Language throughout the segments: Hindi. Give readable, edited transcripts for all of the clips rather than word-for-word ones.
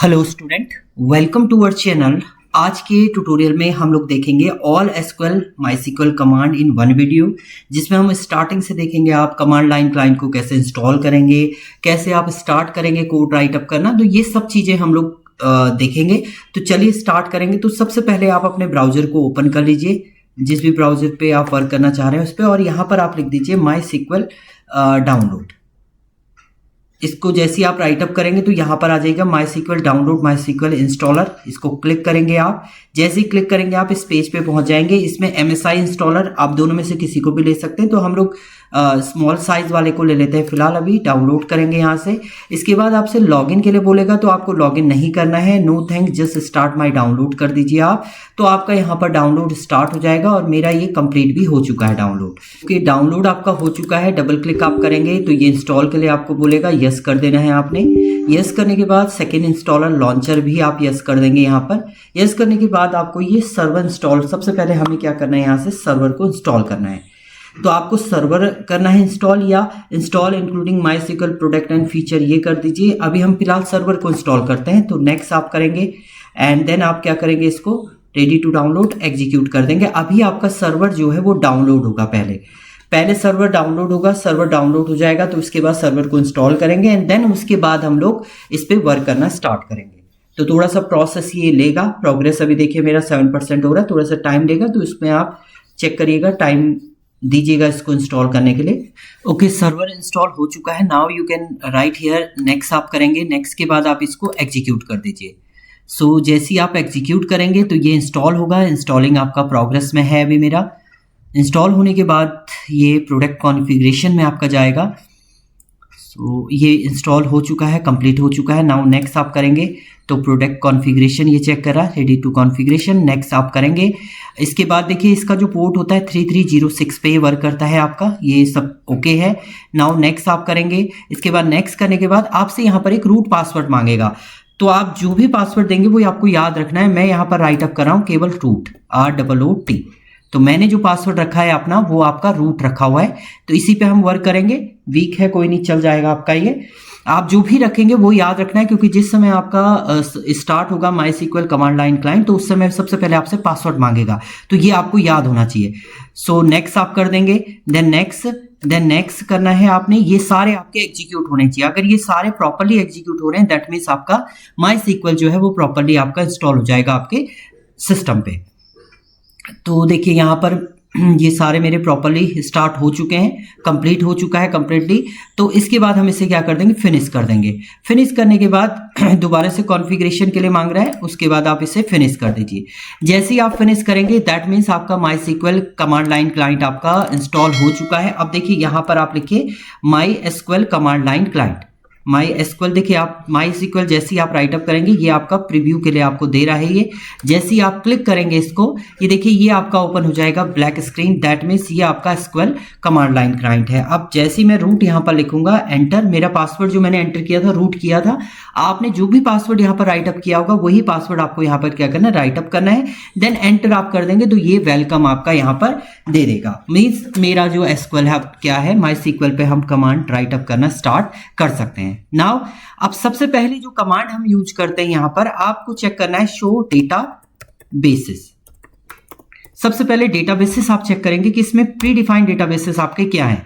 Hello student, welcome to our channel. आज के ट्यूटोरियल में हम लोग देखेंगे all SQL MySQL command in one video, जिसमें हम स्टार्टिंग से देखेंगे आप कमांड लाइन क्लाइंट को कैसे इंस्टॉल करेंगे, कैसे आप स्टार्ट करेंगे कोड राइट अप करना। तो ये सब चीज़ें हम लोग देखेंगे। तो चलिए स्टार्ट करेंगे। तो सबसे पहले आप अपने ब्राउजर को ओपन कर लीजिए, जिस भी ब्राउजर पे आप वर्क करना चाह रहे हैं उस पर, और यहाँ पर आप लिख दीजिए माइस्क्यूएल डाउनलोड। इसको जैसे ही आप राइट अप करेंगे तो यहाँ पर आ जाएगा माइस्क्यूएल डाउनलोड माइस्क्यूएल इंस्टॉलर। इसको क्लिक करेंगे आप। जैसे ही क्लिक करेंगे आप इस पेज पे पहुंच जाएंगे। इसमें MSI इंस्टॉलर, आप दोनों में से किसी को भी ले सकते हैं। तो हम लोग स्मॉल साइज वाले को ले लेते हैं फिलहाल। अभी डाउनलोड करेंगे यहाँ से। इसके बाद आपसे लॉगिन के लिए बोलेगा, तो आपको लॉगिन नहीं करना है। No thank, just start my download कर दीजिए आप। तो आपका यहाँ पर डाउनलोड स्टार्ट हो जाएगा और मेरा ये कंप्लीट भी हो चुका है डाउनलोड। क्योंकि डाउनलोड आपका हो चुका है, डबल क्लिक आप करेंगे तो ये इंस्टॉल के लिए आपको बोलेगा, यस कर देना है आपने। यस करने के बाद सेकेंड इंस्टॉलर लॉन्चर भी आप यस कर देंगे यहाँ पर। यस करने के बाद आपको ये सर्वर इंस्टॉल, सबसे पहले हमें क्या करना है, यहाँ से सर्वर को इंस्टॉल करना है। तो आपको सर्वर करना है इंस्टॉल, या install including MySQL product and feature, ये कर दीजिए। अभी हम फिलहाल सर्वर को इंस्टॉल करते हैं। तो नेक्स्ट आप करेंगे एंड देन आप क्या करेंगे, इसको रेडी टू डाउनलोड एग्जीक्यूट कर देंगे। अभी आपका सर्वर जो है वो डाउनलोड होगा। पहले सर्वर डाउनलोड होगा। सर्वर डाउनलोड हो जाएगा तो उसके बाद सर्वर को इंस्टॉल करेंगे एंड देन उसके बाद हम लोग इस पे वर्क करना स्टार्ट करेंगे। तो थोड़ा सा प्रोसेस ये लेगा। प्रोग्रेस अभी देखिए मेरा 7% हो रहा है, थोड़ा सा टाइम लेगा। तो इसमें आप चेक करिएगा, टाइम दीजिएगा इसको इंस्टॉल करने के लिए। ओके, सर्वर इंस्टॉल हो चुका है। Now you can write here next आप करेंगे। नेक्स्ट के बाद आप इसको एग्जीक्यूट कर दीजिए। सो जैसे ही आप एग्जीक्यूट करेंगे तो ये इंस्टॉल होगा। इंस्टॉलिंग आपका प्रोग्रेस में है अभी मेरा। इंस्टॉल होने के बाद ये प्रोडक्ट कॉन्फ़िगरेशन में आपका जाएगा। सो ये इंस्टॉल हो चुका है, कंप्लीट हो चुका है। नाउ नेक्स्ट आप करेंगे तो प्रोडक्ट कॉन्फ़िगरेशन ये चेक कर रहा है, रेडी टू कॉन्फ़िगरेशन। नेक्स्ट आप करेंगे। इसके बाद देखिए इसका जो पोर्ट होता है 3306 पे ये वर्क करता है आपका, ये सब ओके है। नाउ नेक्स्ट आप करेंगे। इसके बाद नेक्स्ट करने के बाद आपसे यहाँ पर एक रूट पासवर्ड मांगेगा। तो आप जो भी पासवर्ड देंगे वो आपको याद रखना है। मैं यहाँ पर राइट अप कर रहा हूँ केवल रूट, ROOT। तो मैंने जो पासवर्ड रखा है अपना वो आपका रूट रखा हुआ है। तो इसी पे हम वर्क करेंगे। वीक है, कोई नहीं, चल जाएगा आपका ये। आप जो भी रखेंगे वो याद रखना है, क्योंकि जिस समय आपका स्टार्ट होगा माइस्क्यूएल कमांड लाइन क्लाइंट तो उस समय सबसे पहले आपसे पासवर्ड मांगेगा। तो ये आपको याद होना चाहिए। सो नेक्स्ट आप कर देंगे। देन नेक्स्ट करना है आपने। ये सारे आपके एग्जीक्यूट होने चाहिए। अगर ये सारे प्रॉपर्ली एग्जीक्यूट हो रहे हैं दैट मीन्स आपका माइस्क्यूएल जो है वो प्रॉपर्ली आपका इंस्टॉल हो जाएगा आपके सिस्टम पे। तो देखिए यहाँ पर ये सारे मेरे प्रॉपर्ली स्टार्ट हो चुके हैं, कंप्लीट हो चुका है कंप्लीटली। तो इसके बाद हम इसे क्या कर देंगे, फिनिश कर देंगे। फिनिश करने के बाद दोबारा से कॉन्फ़िगरेशन के लिए मांग रहा है, उसके बाद आप इसे फिनिश कर दीजिए। जैसे ही आप फिनिश करेंगे दैट मीन्स आपका माइस्क्यूएल कमांड लाइन क्लाइंट आपका इंस्टॉल हो चुका है। अब देखिए यहाँ पर आप लिखिए MySQL command line client. MySQL, देखिए आप माइस्क्यूएल जैसे ही आप राइट अप करेंगे ये आपका प्रीव्यू के लिए आपको दे रहा है। ये जैसे ही आप क्लिक करेंगे इसको, ये देखिए ये आपका ओपन हो जाएगा ब्लैक स्क्रीन। दैट मीन्स ये आपका एसक्यूएल कमांड लाइन क्लाइंट है। अब जैसे ही मैं रूट यहाँ पर लिखूंगा, एंटर, मेरा पासवर्ड जो मैंने एंटर किया था, रूट किया था, आपने जो भी पासवर्ड यहाँ पर राइट अप किया होगा वही पासवर्ड आपको यहाँ पर क्या करना है, राइट अप करना है। देन एंटर आप कर देंगे तो ये वेलकम आपका यहाँ पर दे देगा। मीन्स मेरा जो एसक्यूएल है क्या है, माइस्क्यूएल पे हम कमांड राइट अप करना स्टार्ट कर सकते हैं। नाउ अब सबसे पहले जो कमांड हम यूज करते हैं यहाँ पर, आपको चेक करना है शो डेटा बेसिस। सबसे पहले डेटाबेसेस आप चेक करेंगे कि इसमें प्री डिफाइंड डेटाबेसेस आपके क्या हैं।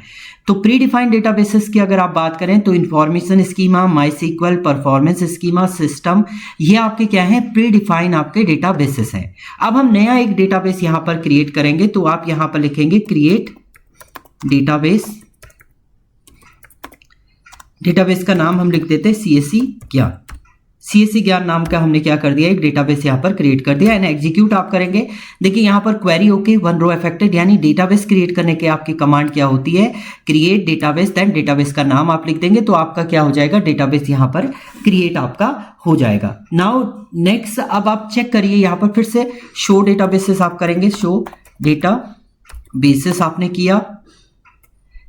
तो प्री डिफाइंड डेटाबेसेस की अगर आप बात करें तो information schema, MySQL performance schema, system, ये आपके क्या हैं, प्री डिफाइन आपके डेटाबेसेस हैं। अब हम नया एक डेटाबेस यहाँ पर क्रिएट करेंगे। तो आप यहाँ पर लिखेंगे क्रिएट डेटाबेस। डेटाबेस का नाम हम लिख देते हैं CSE ज्ञान। CSE ज्ञान नाम का हमने क्या कर दिया, एक डेटाबेस यहाँ पर क्रिएट कर दिया। एंड एग्जीक्यूट आप करेंगे। देखिए यहाँ पर query okay, one row affected, यानी डेटाबेस क्रिएट करने के आपकी कमांड क्या होती है, क्रिएट डेटाबेस। देन डेटाबेस का नाम आप लिख देंगे तो आपका क्या हो जाएगा, डेटाबेस यहाँ पर क्रिएट आपका हो जाएगा। नाउ नेक्स्ट अब आप चेक करिए यहाँ पर फिर से शो डेटाबेसेस आप करेंगे। शो डेटाबेसेस आपने किया।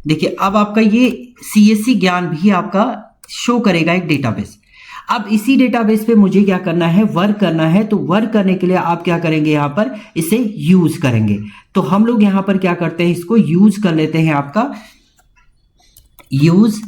देखिए अब आपका ये CSE ज्ञान भी आपका शो करेगा एक डेटाबेस। अब इसी डेटाबेस पे मुझे क्या करना है, वर्क करना है। तो वर्क करने के लिए आप क्या करेंगे, यहाँ पर इसे यूज करेंगे। तो हम लोग यहाँ पर क्या करते हैं, इसको यूज कर लेते हैं। आपका यूज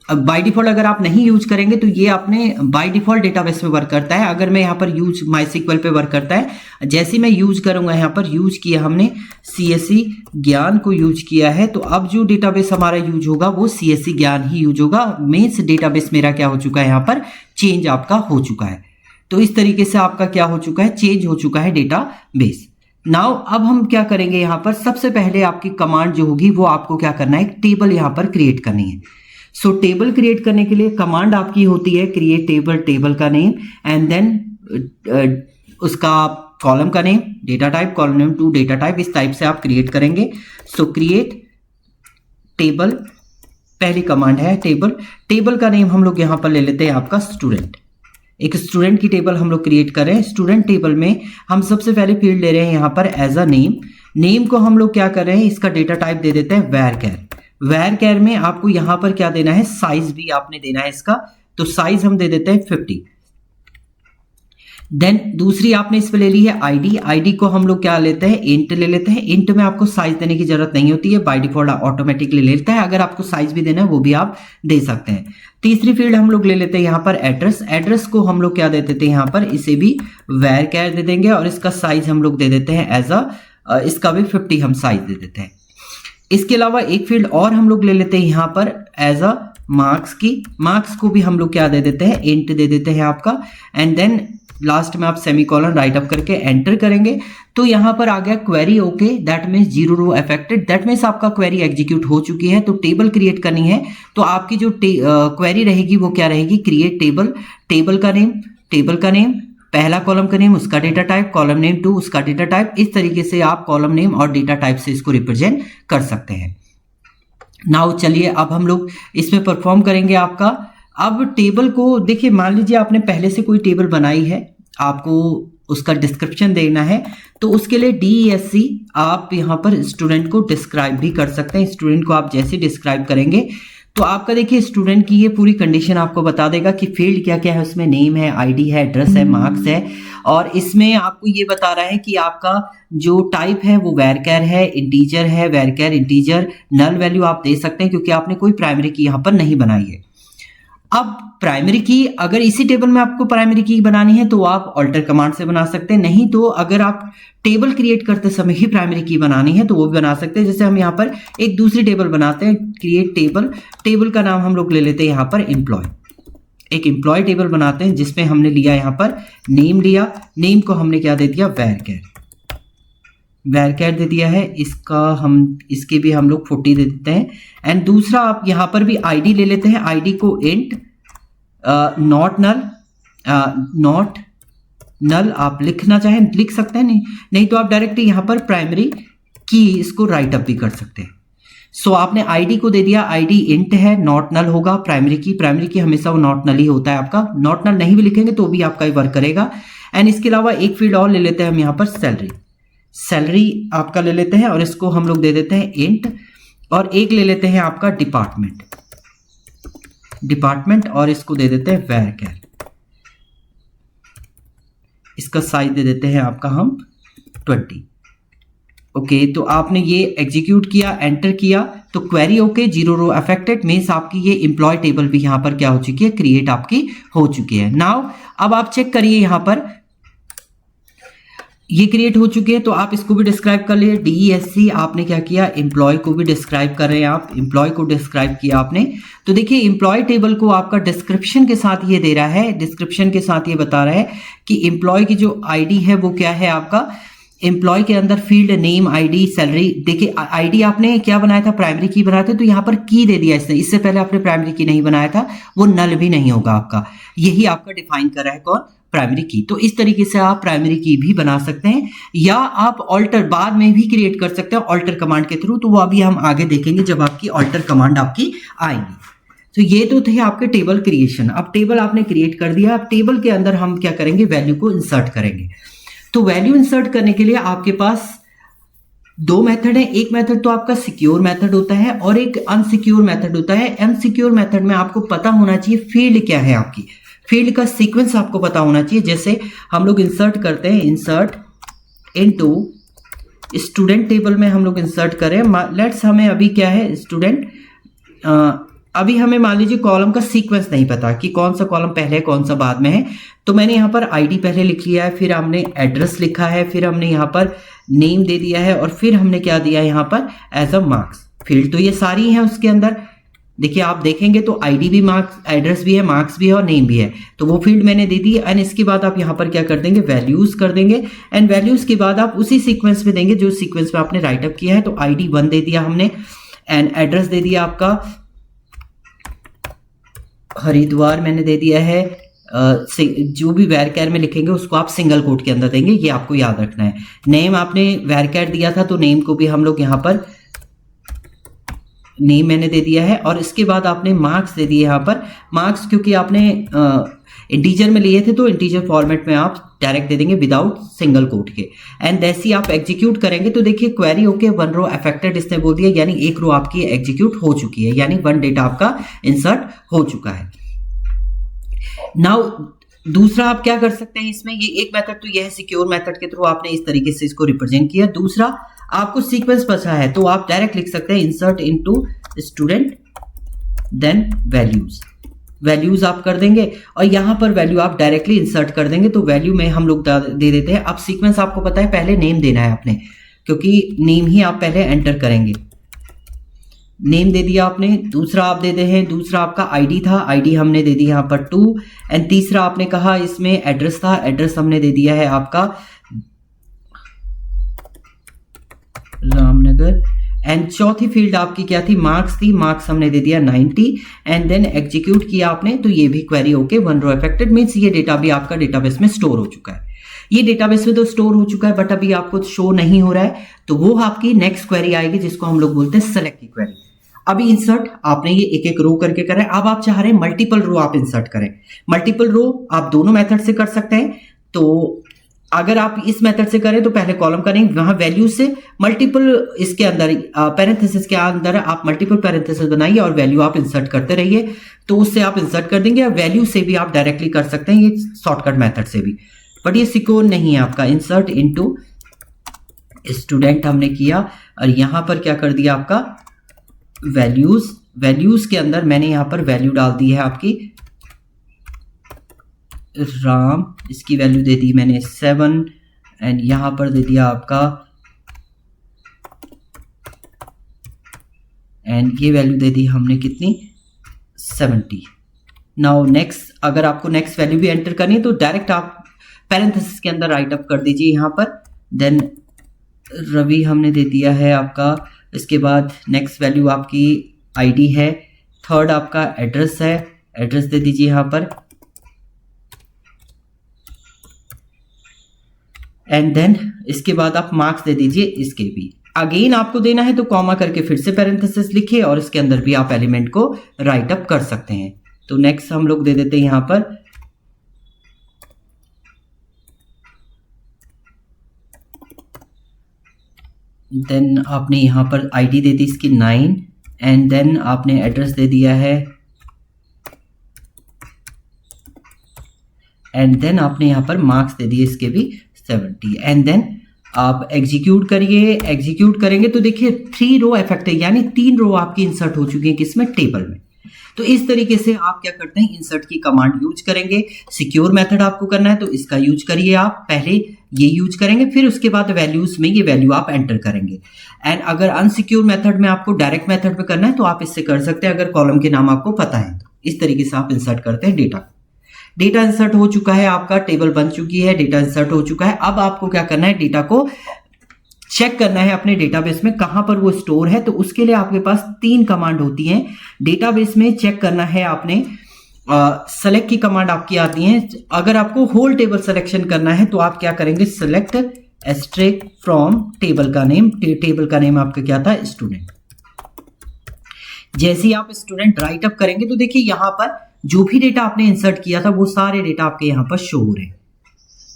अब बाय डिफॉल्ट अगर आप नहीं यूज करेंगे तो ये अपने बाय डिफॉल्ट डेटाबेस में वर्क करता है। अगर मैं यहाँ पर यूज माईसीक्वल पे वर्क करता है, जैसे मैं यूज करूंगा यहाँ पर यूज किया हमने CSE ज्ञान को यूज किया है, तो अब जो डेटाबेस हमारा यूज होगा वो CSE ज्ञान ही यूज होगा। मीन्स डेटाबेस मेरा क्या हो चुका है, यहाँ पर चेंज आपका हो चुका है। तो इस तरीके से आपका क्या हो चुका है, चेंज हो चुका है डेटाबेस। नाउ अब हम क्या करेंगे, यहाँ पर सबसे पहले आपकी कमांड जो होगी वो आपको क्या करना है, एक टेबल यहाँ पर क्रिएट करनी है। सो टेबल क्रिएट करने के लिए कमांड आपकी होती है क्रिएट टेबल, टेबल का नेम एंड देन उसका कॉलम का name, data type, column name to data type, इस टाइप से आप क्रिएट करेंगे। सो क्रिएट टेबल पहली कमांड है टेबल। टेबल का नेम हम लोग यहाँ पर ले लेते हैं आपका स्टूडेंट। एक स्टूडेंट की टेबल हम लोग क्रिएट कर रहे हैं। स्टूडेंट टेबल में हम सबसे पहले फील्ड ले रहे हैं यहाँ पर एज अ नेम। नेम को हम लोग क्या कर रहे हैं, इसका डेटा टाइप दे देते हैं varchar। varchar में आपको यहाँ पर क्या देना है, साइज भी आपने देना है इसका, तो साइज हम दे देते हैं 50। देन दूसरी आपने इस पे ले ली है आईडी। आईडी को हम लोग क्या लेते हैं, इंट ले लेते हैं। इंट में आपको साइज देने की जरूरत नहीं होती है, बाय डिफॉल्ट ऑटोमेटिकली ले लेता है। अगर आपको साइज भी देना है वो भी आप दे सकते हैं। तीसरी फील्ड हम लोग ले लेते हैं यहाँ पर एड्रेस। एड्रेस को हम लोग क्या दे देते हैं यहाँ पर, इसे भी varchar दे देंगे और इसका साइज हम लोग दे देते हैं एज अ, इसका भी 50 हम साइज दे देते हैं। इसके अलावा एक फील्ड और हम लोग ले लेते हैं यहाँ पर एज अ मार्क्स की। मार्क्स को भी हम लोग क्या दे देते हैं, इंट दे देते हैं आपका, एंड देन लास्ट में आप सेमीकोलन राइट अप करके एंटर करेंगे तो यहाँ पर आ गया query okay, that means 0 row affected, that means आपका क्वेरी एग्जीक्यूट हो चुकी है। तो टेबल क्रिएट करनी है तो आपकी जो क्वेरी रहेगी वो क्या रहेगी, क्रिएट टेबल, टेबल का नेम, पहला कॉलम का नेम, उसका data type, column name to उसका डेटा टाइप। इस तरीके से आप कॉलम नेम और डेटा टाइप से इसको रिप्रेजेंट कर सकते हैं। नाउ चलिए अब हम लोग इसमें परफॉर्म करेंगे आपका। अब टेबल को देखिए, मान लीजिए आपने पहले से कोई टेबल बनाई है, आपको उसका डिस्क्रिप्शन देना है, तो उसके लिए DESC आप यहाँ पर स्टूडेंट को डिस्क्राइब भी कर सकते हैं। स्टूडेंट को आप जैसे डिस्क्राइब करेंगे तो आपका देखिए स्टूडेंट की ये पूरी कंडीशन आपको बता देगा कि फील्ड क्या क्या है, उसमें नेम है, आईडी है, एड्रेस है, मार्क्स है, और इसमें आपको ये बता रहा है कि आपका जो टाइप है वो varchar है, इंटीजर है, varchar इंटीजर, नल वैल्यू आप दे सकते हैं क्योंकि आपने कोई प्राइमरी की यहाँ पर नहीं बनाई है। अब प्राइमरी की, अगर इसी टेबल में आपको प्राइमरी की बनानी है तो आप ऑल्टर कमांड से बना सकते हैं, नहीं तो अगर आप टेबल क्रिएट करते समय ही प्राइमरी की बनानी है तो वो भी बना सकते हैं। जैसे हम यहाँ पर एक दूसरी टेबल बनाते हैं, क्रिएट टेबल, टेबल का नाम हम लोग ले लेते हैं यहाँ पर एम्प्लॉय। एक एम्प्लॉय टेबल बनाते हैं जिसमें हमने लिया यहाँ पर नेम लिया, नेम को हमने क्या दे दिया, varchar दे दिया है, इसके भी हम लोग 40 दे देते हैं। एंड दूसरा आप यहाँ पर भी आईडी ले लेते हैं, आईडी को इंट नॉट नल आप लिखना चाहें लिख सकते हैं, नहीं तो आप डायरेक्टली यहाँ पर प्राइमरी की इसको राइट अप भी कर सकते हैं। सो आपने आईडी को दे दिया, आईडी इंट है, नॉट नल होगा, प्राइमरी की हमेशा वो नॉट नल ही होता है आपका, नॉट नल नहीं भी लिखेंगे तो भी आपका ही वर्क करेगा। एंड इसके अलावा एक फील्ड और ले लेते हैं हम यहाँ पर सैलरी आपका ले लेते हैं और इसको हम लोग दे देते हैं इंट, और एक ले लेते हैं आपका डिपार्टमेंट और इसको दे देते हैं varchar, इसका साइज दे देते हैं आपका हम 20। ओके, तो आपने ये एग्जीक्यूट किया, एंटर किया तो query okay, 0 row affected, means आपकी ये एम्प्लॉय टेबल भी यहाँ पर क्या हो चुकी है, क्रिएट आपकी हो चुकी है। नाउ अब आप चेक करिए, यहाँ पर ये क्रिएट हो चुके हैं तो आप इसको भी डिस्क्राइब कर लिए। DESC आपने क्या किया, एम्प्लॉय को भी डिस्क्राइब कर रहे हैं आप, एम्प्लॉय को डिस्क्राइब किया आपने। तो देखिए एम्प्लॉय टेबल को आपका डिस्क्रिप्शन के साथ ये दे रहा है, डिस्क्रिप्शन के साथ ये बता रहा है कि एम्प्लॉय की जो आईडी है वो क्या है आपका, एम्प्लॉय के अंदर फील्ड नेम, आईडी, सैलरी। देखिए आईडी आपने क्या बनाया था, प्राइमरी की बनाया था, तो यहाँ पर की दे दिया इसने, इससे पहले आपने प्राइमरी की नहीं बनाया था, वो नल भी नहीं होगा आपका, यही आपका डिफाइन कर रहा है कौन, प्राइमरी की। तो इस तरीके से आप प्राइमरी की भी बना सकते हैं, या आप ऑल्टर बाद में भी क्रिएट कर सकते हैं ऑल्टर कमांड के थ्रू, तो वो अभी हम आगे देखेंगे जब आपकी ऑल्टर कमांड आपकी आएगी। तो ये तो थे आपके टेबल क्रिएशन। अब टेबल आपने क्रिएट कर दिया, अब टेबल के अंदर हम क्या करेंगे, वैल्यू को इंसर्ट करेंगे। तो वैल्यू इंसर्ट करने के लिए आपके पास दो मेथड है, एक मेथड तो आपका सिक्योर मेथड होता है और एक अनसिक्योर मेथड होता है। अनसिक्योर मेथड में आपको पता होना चाहिए फील्ड क्या है, आपकी फील्ड का सीक्वेंस आपको पता होना चाहिए। जैसे हम लोग इंसर्ट करते हैं, इंसर्ट इनटू स्टूडेंट टेबल में हम लोग इंसर्ट करें, लेट्स हमें अभी क्या है, स्टूडेंट अभी हमें मान लीजिए कॉलम का सीक्वेंस नहीं पता कि कौन सा कॉलम पहले है कौन सा बाद में है, तो मैंने यहाँ पर आईडी पहले लिख लिया है, फिर हमने एड्रेस लिखा है, फिर हमने यहाँ पर नेम दे दिया है, और फिर हमने क्या दिया है यहाँ पर एज अ मार्क्स फील्ड। तो ये सारी हैं उसके अंदर। देखिए आप देखेंगे तो आईडी भी मार्क्स, एड्रेस भी है, मार्क्स भी है और नेम भी है, तो वो फील्ड मैंने दे दी। एंड इसके बाद आप यहाँ पर क्या कर देंगे, वैल्यूज कर देंगे। एंड वैल्यूज के बाद आप उसी सीक्वेंस में देंगे जो सीक्वेंस में आपने राइटअप किया है। तो आईडी 1 दे दिया हमने, एंड एड्रेस दे दिया आपका हरिद्वार मैंने दे दिया है। जो भी वैरकैर में लिखेंगे उसको आप सिंगल कोट के अंदर देंगे, ये आपको याद रखना है। नेम आपने वैरकैर दिया था तो नेम को भी हम लोग यहाँ पर नेम मैंने दे दिया है। और इसके बाद आपने मार्क्स दे दिए यहाँ पर। मार्क्स क्योंकि आपने इंटीजर में लिए थे तो इंटीजर फॉर्मेट में आप डायरेक्ट दे देंगे विदाउट सिंगल कोट के। एंड जैसे आप एग्जीक्यूट करेंगे तो देखिए क्वेरी ओके 1 रो अफेक्टेड इसने बोल दिया, यानी 1 रो आपकी एग्जीक्यूट हो चुकी है, यानी 1 डेटा आपका इंसर्ट हो चुका है। नाउ दूसरा आप क्या कर सकते हैं इसमें, ये एक मेथड तो यह है सिक्योर मेथड के थ्रू आपने इस तरीके से इसको रिप्रेजेंट किया। दूसरा आपको सीक्वेंस पता है तो आप डायरेक्ट लिख सकते हैं insert into student then values. Values आप कर देंगे और यहां पर वैल्यू आप डायरेक्टली इंसर्ट कर देंगे, तो वैल्यू में हम लोग दे देते हैं। अब सीक्वेंस आपको पता है, पहले नेम देना है आपने, क्योंकि नेम ही आप पहले एंटर करेंगे। नेम दे दिया आपने। दूसरा आप दे दे हैं, दूसरा आपका आईडी था, आईडी हमने दे दी यहाँ पर 2। एंड तीसरा आपने कहा इसमें एड्रेस था, एड्रेस हमने दे दिया है आपका रामनगर। एंड चौथी फील्ड आपकी क्या थी, मार्क्स थी, मार्क्स हमने दे दिया 90। एंड देन एग्जीक्यूट किया आपने तो ये भी query okay 1 row affected, means ये डेटा भी आपका डेटाबेस में स्टोर हो चुका है। ये डेटाबेस में तो स्टोर हो चुका है बट अभी आपको शो नहीं हो रहा है, तो वो आपकी नेक्स्ट क्वेरी आएगी जिसको हम लोग बोलते हैं सेलेक्ट की क्वेरी। अभी इंसर्ट आपने ये एक एक रो करके करें, अब आप चाह रहे हैं मल्टीपल रो आप इंसर्ट करें। मल्टीपल रो आप दोनों मेथड से कर सकते हैं। तो अगर आप इस मेथड से करें तो पहले कॉलम करेंगे, वहां वैल्यू से मल्टीपल इसके अंदर पैरेंथेसिस के अंदर आप मल्टीपल पैरेंथेसिस बनाइए और वैल्यू आप इंसर्ट करते रहिए, तो उससे आप इंसर्ट कर देंगे। वैल्यू से भी आप डायरेक्टली कर सकते हैं, ये शॉर्टकट मेथड से भी, बट ये सिक्योर नहीं है आपका। इंसर्ट इनटू स्टूडेंट हमने किया और यहां पर क्या कर दिया आपका वैल्यूज। वैल्यूज के अंदर मैंने यहां पर वैल्यू डाल दी है आपकी राम, इसकी वैल्यू दे दी मैंने 7। एंड यहां पर दे दिया आपका, एंड ये वैल्यू दे दी हमने कितनी 70। नाउ नेक्स्ट, अगर आपको नेक्स्ट वैल्यू भी एंटर करनी है तो डायरेक्ट आप पैरेंथेसिस के अंदर राइट अप कर दीजिए यहां पर। देन रवि हमने दे दिया है आपका। इसके बाद नेक्स्ट वैल्यू आपकी आईडी है। थर्ड आपका एड्रेस है, एड्रेस दे दीजिए यहां पर। एंड देन इसके बाद आप मार्क्स दे दीजिए इसके भी। अगेन आपको देना है तो कॉमा करके फिर से पैरेंथेसिस लिखिए और इसके अंदर भी आप एलिमेंट को राइट अप कर सकते हैं। तो नेक्स्ट हम लोग दे देते हैं यहां पर देन आपने यहां पर आईडी दे दी इसकी 9। एंड देन आपने एड्रेस दे दिया है। एंड देन आपने यहां पर मार्क्स दे दिए इसके भी 70। एंड देन आप एग्जीक्यूट करिए। एग्जीक्यूट करेंगे तो देखिए 3 रो इफेक्ट है, यानी 3 रो आपकी इंसर्ट हो चुकी है किसमें, टेबल में। तो इस तरीके से आप क्या करते हैं, इंसर्ट की कमांड यूज करेंगे। सिक्योर मेथड आपको करना है तो इसका यूज करिए, आप पहले ये यूज करेंगे, फिर उसके बाद वैल्यूज में ये वैल्यू आप एंटर करेंगे। एंड अगर अनसिक्योर मेथड में आपको डायरेक्ट मेथड में करना है तो आप इससे कर सकते हैं, अगर कॉलम के नाम आपको पता है तो। इस तरीके से आप इंसर्ट करते हैं डेटा। डेटा इंसर्ट हो चुका है आपका, टेबल बन चुकी है, डेटा इंसर्ट हो चुका है। अब आपको क्या करना है, डेटा को चेक करना है अपने डेटाबेस में कहां पर वो स्टोर है। तो उसके लिए आपके पास 3 कमांड होती हैं डेटाबेस में चेक करना है आपने। सेलेक्ट की कमांड आपकी आती है। अगर आपको होल टेबल सिलेक्शन करना है तो आप क्या करेंगे, सेलेक्ट एस्ट्रिक फ्रॉम टेबल का नेम। टेबल का नेम आपका क्या था, स्टूडेंट। जैसे ही आप स्टूडेंट राइट अप करेंगे तो देखिए यहां पर जो भी डेटा आपने इंसर्ट किया था वो सारे डेटा आपके यहां पर शो हो रहे हैं।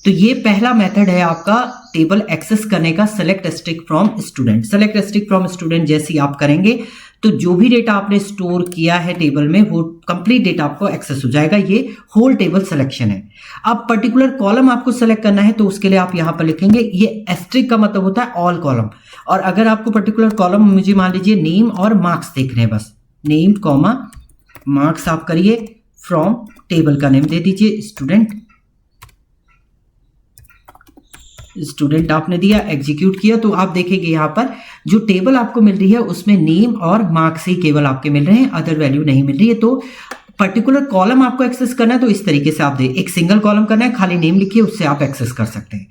तो ये पहला मेथड है आपका टेबल एक्सेस करने का, select asterisk from student. Select asterisk from student जैसे आप करेंगे तो जो भी डेटा आपने स्टोर किया है टेबल में वो कंप्लीट डेटा आपको एक्सेस हो जाएगा। ये होल टेबल सिलेक्शन है। अब पर्टिकुलर कॉलम आपको सेलेक्ट करना है तो उसके लिए आप यहां पर लिखेंगे, ये एस्ट्रिक का मतलब होता है ऑल कॉलम। और अगर आपको पर्टिकुलर कॉलम, मुझे मान लीजिए नेम और मार्क्स देखने हैं, बस नेम कॉमा मार्क्स आप करिए फ्रॉम टेबल का नेम दे दीजिए स्टूडेंट आपने दिया, एग्जीक्यूट किया तो आप देखेंगे यहाँ पर जो टेबल आपको मिल रही है उसमें नेम और मार्क्स ही केवल आपके मिल रहे हैं, अदर वैल्यू नहीं मिल रही है। तो पर्टिकुलर कॉलम आपको एक्सेस करना है तो इस तरीके से आप दे, एक सिंगल कॉलम करना है, खाली नेम लिखिए, उससे आप एक्सेस कर सकते हैं।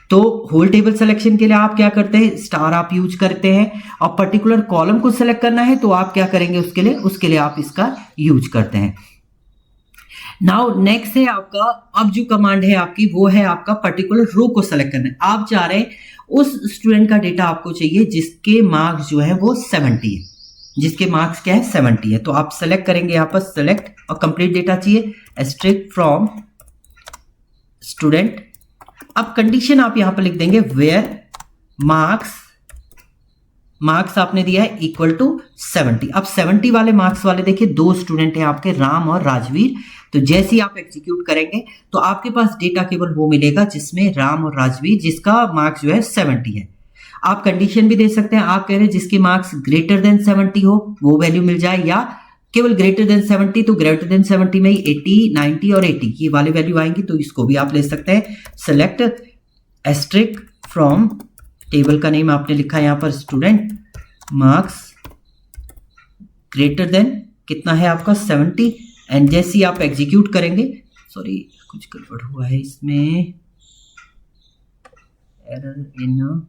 तो होल टेबल सिलेक्शन के लिए आप क्या करते हैं, स्टार आप यूज करते हैं, और पर्टिकुलर कॉलम को सिलेक्ट करना है तो आप क्या करेंगे उसके लिए आप इसका यूज करते हैं। नाउ नेक्स्ट है आपका, अब जो कमांड है आपकी वो है आपका पर्टिकुलर रो को सेलेक्ट करना है। आप चाह रहे हैं उस स्टूडेंट का डेटा आपको चाहिए जिसके मार्क्स जो है वो 70 है, जिसके मार्क्स क्या है 70 है। तो आप सेलेक्ट करेंगे यहाँ पर सेलेक्ट और कंप्लीट डेटा चाहिए एस्ट्रिक फ्रॉम स्टूडेंट। अब कंडीशन आप यहां पर लिख देंगे वेयर मार्क्स आपने दिया है इक्वल टू 70। अब 70 वाले मार्क्स वाले देखिए दो स्टूडेंट हैं आपके, राम और राजवीर। तो जैसे ही आप एग्जीक्यूट करेंगे तो आपके पास डेटा केवल वो मिलेगा जिसमें राम और राजवीर, जिसका मार्क्स जो है 70 है। आप कंडीशन भी दे सकते हैं, आप कह रहे हैं जिसके मार्क्स ग्रेटर देन 70 हो वो वैल्यू मिल जाए, या केवल ग्रेटर देन 70, तो ग्रेटर देन 70 में ही 80, 90 और 80 ये वाले वैल्यू आएंगी, तो इसको भी आप ले सकते हैं। सेलेक्ट एस्ट्रिक फ्रॉम टेबल का नेम आपने लिखा है यहाँ पर स्टूडेंट, मार्क्स ग्रेटर देन कितना है आपका 70, एंड जैसे ही आप एग्जीक्यूट करेंगे, सॉरी कुछ गड़बड़ हुआ है इसमें, एरर इन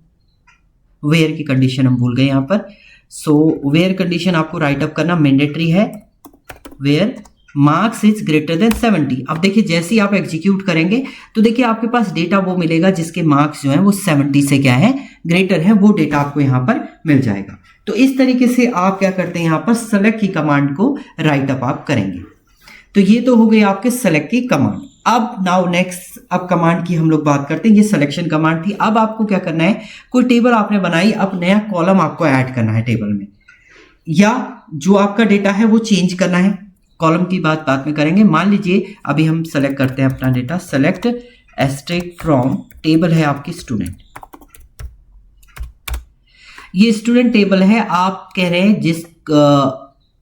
वेयर की कंडीशन हम भूल गए यहाँ पर। सो वेयर कंडीशन आपको राइट अप करना मैंडेटरी है, where marks is greater than 70। अब देखिए जैसे ही आप एग्जीक्यूट करेंगे तो देखिए आपके पास डेटा वो मिलेगा जिसके मार्क्स जो है वो 70 से क्या है ग्रेटर है, वो डेटा आपको यहाँ पर मिल जाएगा। तो इस तरीके से आप क्या करते हैं यहाँ पर सेलेक्ट की कमांड को राइट अप आप करेंगे। तो ये तो हो गई आपके सेलेक्ट की कमांड। अब नाउ नेक्स्ट अब कमांड की हम लोग बात करते हैं, ये सिलेक्शन कमांड थी। अब आपको क्या करना है, कोई टेबल आपने बनाई, अब नया कॉलम आपको ऐड करना है टेबल में, या जो आपका डेटा है वो चेंज करना है। कॉलम की बात बाद में करेंगे। मान लीजिए अभी हम सेलेक्ट करते हैं अपना data, select asterisk from table है आपकी स्टूडेंट, ये स्टूडेंट टेबल है। आप कह रहे हैं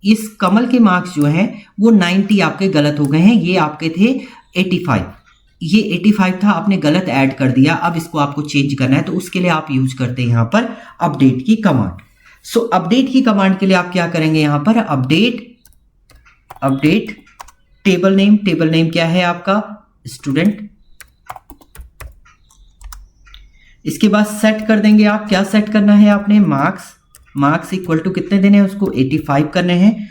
इस कमल के मार्क्स जो हैं वो 90 आपके गलत हो गए हैं, ये आपके थे 85, ये 85 था, आपने गलत ऐड कर दिया, अब इसको आपको चेंज करना है। तो उसके लिए आप यूज करते हैं यहां पर अपडेट की कमांड। सो अपडेट की कमांड के लिए आप क्या करेंगे यहां पर, अपडेट टेबल नेम क्या है आपका स्टूडेंट, इसके बाद सेट कर देंगे आप, क्या सेट करना है आपने, मार्क्स इक्वल टू कितने देने हैं उसको 85 करने हैं।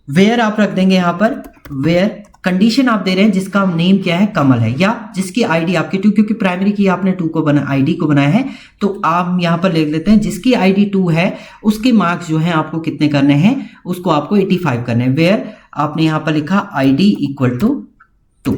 वेयर आप रख देंगे यहां पर, वेयर कंडीशन आप दे रहे हैं जिसका नेम क्या है कमल है, या जिसकी आईडी आपकी 2, क्योंकि प्राइमरी की आपने 2 को आईडी को बनाया है, तो आप यहां पर लिख लेते हैं जिसकी आईडी 2 है उसके मार्क्स जो हैं आपको कितने करने हैं, उसको आपको 85 करने हैं। वेयर आपने यहां पर लिखा आईडी इक्वल टू 2,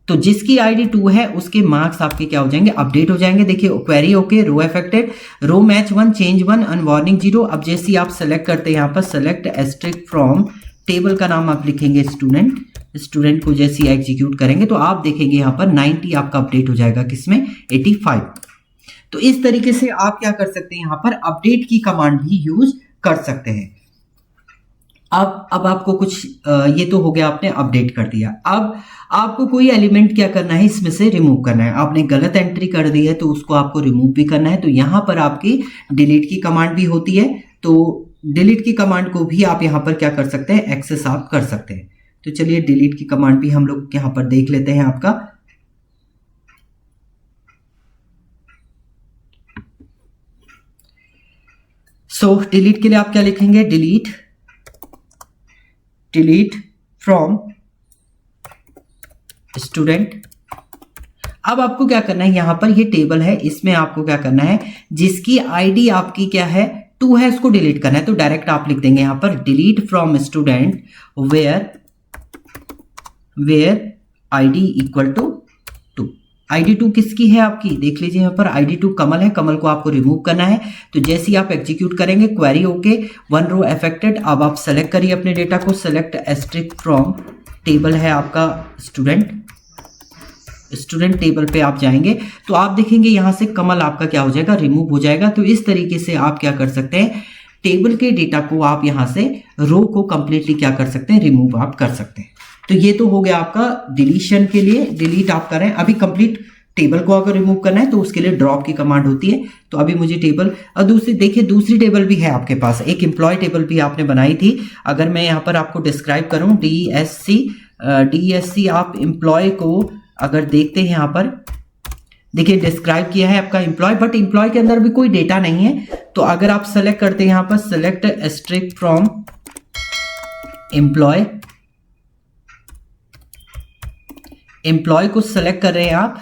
तो जिसकी आईडी 2 है उसके मार्क्स आपके क्या हो जाएंगे, अपडेट हो जाएंगे। देखिए क्वेरी ओके, रो अफेक्टेड, रो मैच 1, चेंज 1, अनवार्निंग 0। अब जैसे आप सेलेक्ट करते हैं यहाँ पर सेलेक्ट एस्ट्रिक फ्रॉम टेबल का नाम आप लिखेंगे स्टूडेंट को जैसे ही एग्जीक्यूट करेंगे तो आप देखेंगे यहाँ पर 90 आपका अपडेट हो जाएगा, किसमें 85। तो इस तरीके से आप क्या कर सकते हैं यहाँ पर अपडेट की कमांड भी यूज कर सकते हैं। अब आपको कुछ ये तो हो गया, आपने अपडेट कर दिया। अब आपको कोई एलिमेंट क्या करना है, इसमें से रिमूव करना है। आपने गलत एंट्री कर दी है तो उसको आपको रिमूव भी करना है। तो यहां पर आपकी डिलीट की कमांड भी होती है, तो डिलीट की कमांड को भी आप यहां पर क्या कर सकते हैं, एक्सेस आप कर सकते हैं। तो चलिए डिलीट की कमांड भी हम लोग यहां पर देख लेते हैं आपका। सो डिलीट के लिए आप क्या लिखेंगे, डिलीट फ्रॉम स्टूडेंट। अब आपको क्या करना है, यहां पर ये टेबल है, इसमें आपको क्या करना है, जिसकी आईडी आपकी क्या है 2 है उसको डिलीट करना है। तो डायरेक्ट आप लिख देंगे यहां पर delete from student where ID equal to 2। ID 2 किसकी है आपकी, देख लीजिए यहां पर आईडी 2 कमल है, कमल को आपको रिमूव करना है। तो जैसे ही आप एग्जीक्यूट करेंगे क्वेरी ओके, 1 रो अफेक्टेड। अब आप सेलेक्ट करिए अपने डेटा को, सेलेक्ट एस्ट्रिक फ्रॉम टेबल है आपका स्टूडेंट टेबल पे आप जाएंगे तो आप देखेंगे यहां से कमल आपका क्या हो जाएगा, रिमूव हो जाएगा। तो इस तरीके से आप क्या कर सकते हैं, टेबल के डेटा को आप यहाँ से रो को कंप्लीटली क्या कर सकते हैं, रिमूव आप कर सकते हैं। तो ये तो हो गया आपका डिलीशन के लिए, डिलीट आप करें। अभी कंप्लीट टेबल को अगर रिमूव करना है तो उसके लिए ड्रॉप की कमांड होती है। तो अभी मुझे टेबल, और दूसरी देखिए दूसरी टेबल भी है आपके पास, एक एम्प्लॉय टेबल भी आपने बनाई थी। अगर मैं यहाँ पर आपको डिस्क्राइब करूँ DSC आप एम्प्लॉय को अगर देखते हैं, यहाँ पर देखिए डिस्क्राइब किया है आपका एम्प्लॉय, बट एम्प्लॉय के अंदर भी कोई डेटा नहीं है। तो अगर आप सेलेक्ट करते हैं यहाँ पर सेलेक्ट एस्ट्रिक फ्रॉम एम्प्लॉय को सेलेक्ट कर रहे हैं आप,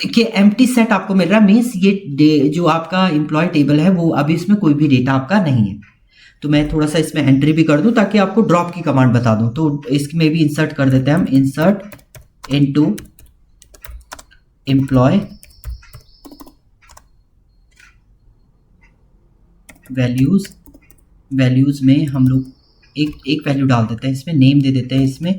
कि एम्प्टी सेट आपको मिल रहा है, मीन्स ये जो आपका एम्प्लॉय टेबल है वो अभी इसमें कोई भी डेटा आपका नहीं है। तो मैं थोड़ा सा इसमें एंट्री भी कर दूं ताकि आपको ड्रॉप की कमांड बता दूं। तो इसमें भी इंसर्ट कर देते हैं हम, इंसर्ट इनटू एम्प्लॉय वैल्यूज में हम लोग एक वैल्यू डाल देते हैं, इसमें नेम दे देते हैं, इसमें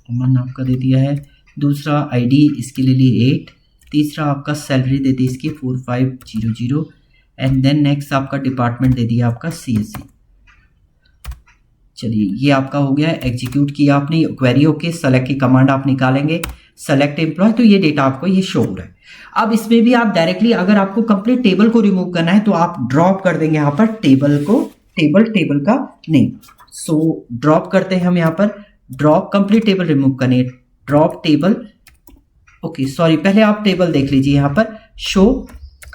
अमन आपका दे दिया है, दूसरा आईडी इसके ले लिए 8, तीसरा आपका सैलरी दे दी इसकी 4500, एंड देन नेक्स्ट आपका डिपार्टमेंट दे दिया आपका CSE। चलिए ये आपका हो गया, एग्जीक्यूट किया आपने क्वेरी। ओके, सेलेक्ट की कमांड आप निकालेंगे, सेलेक्ट एम्प्लॉय, तो ये डेटा आपको ये शो हो रहा है। अब इसमें भी आप डायरेक्टली अगर आपको कंप्लीट टेबल को रिमूव करना है तो आप ड्रॉप कर देंगे यहाँ पर टेबल को, टेबल का नेम। सो ड्रॉप करते हैं हम यहाँ पर, ड्रॉप कंप्लीट टेबल रिमूव करने, ड्रॉप टेबल। ओके सॉरी, पहले आप टेबल देख लीजिए यहाँ पर शो।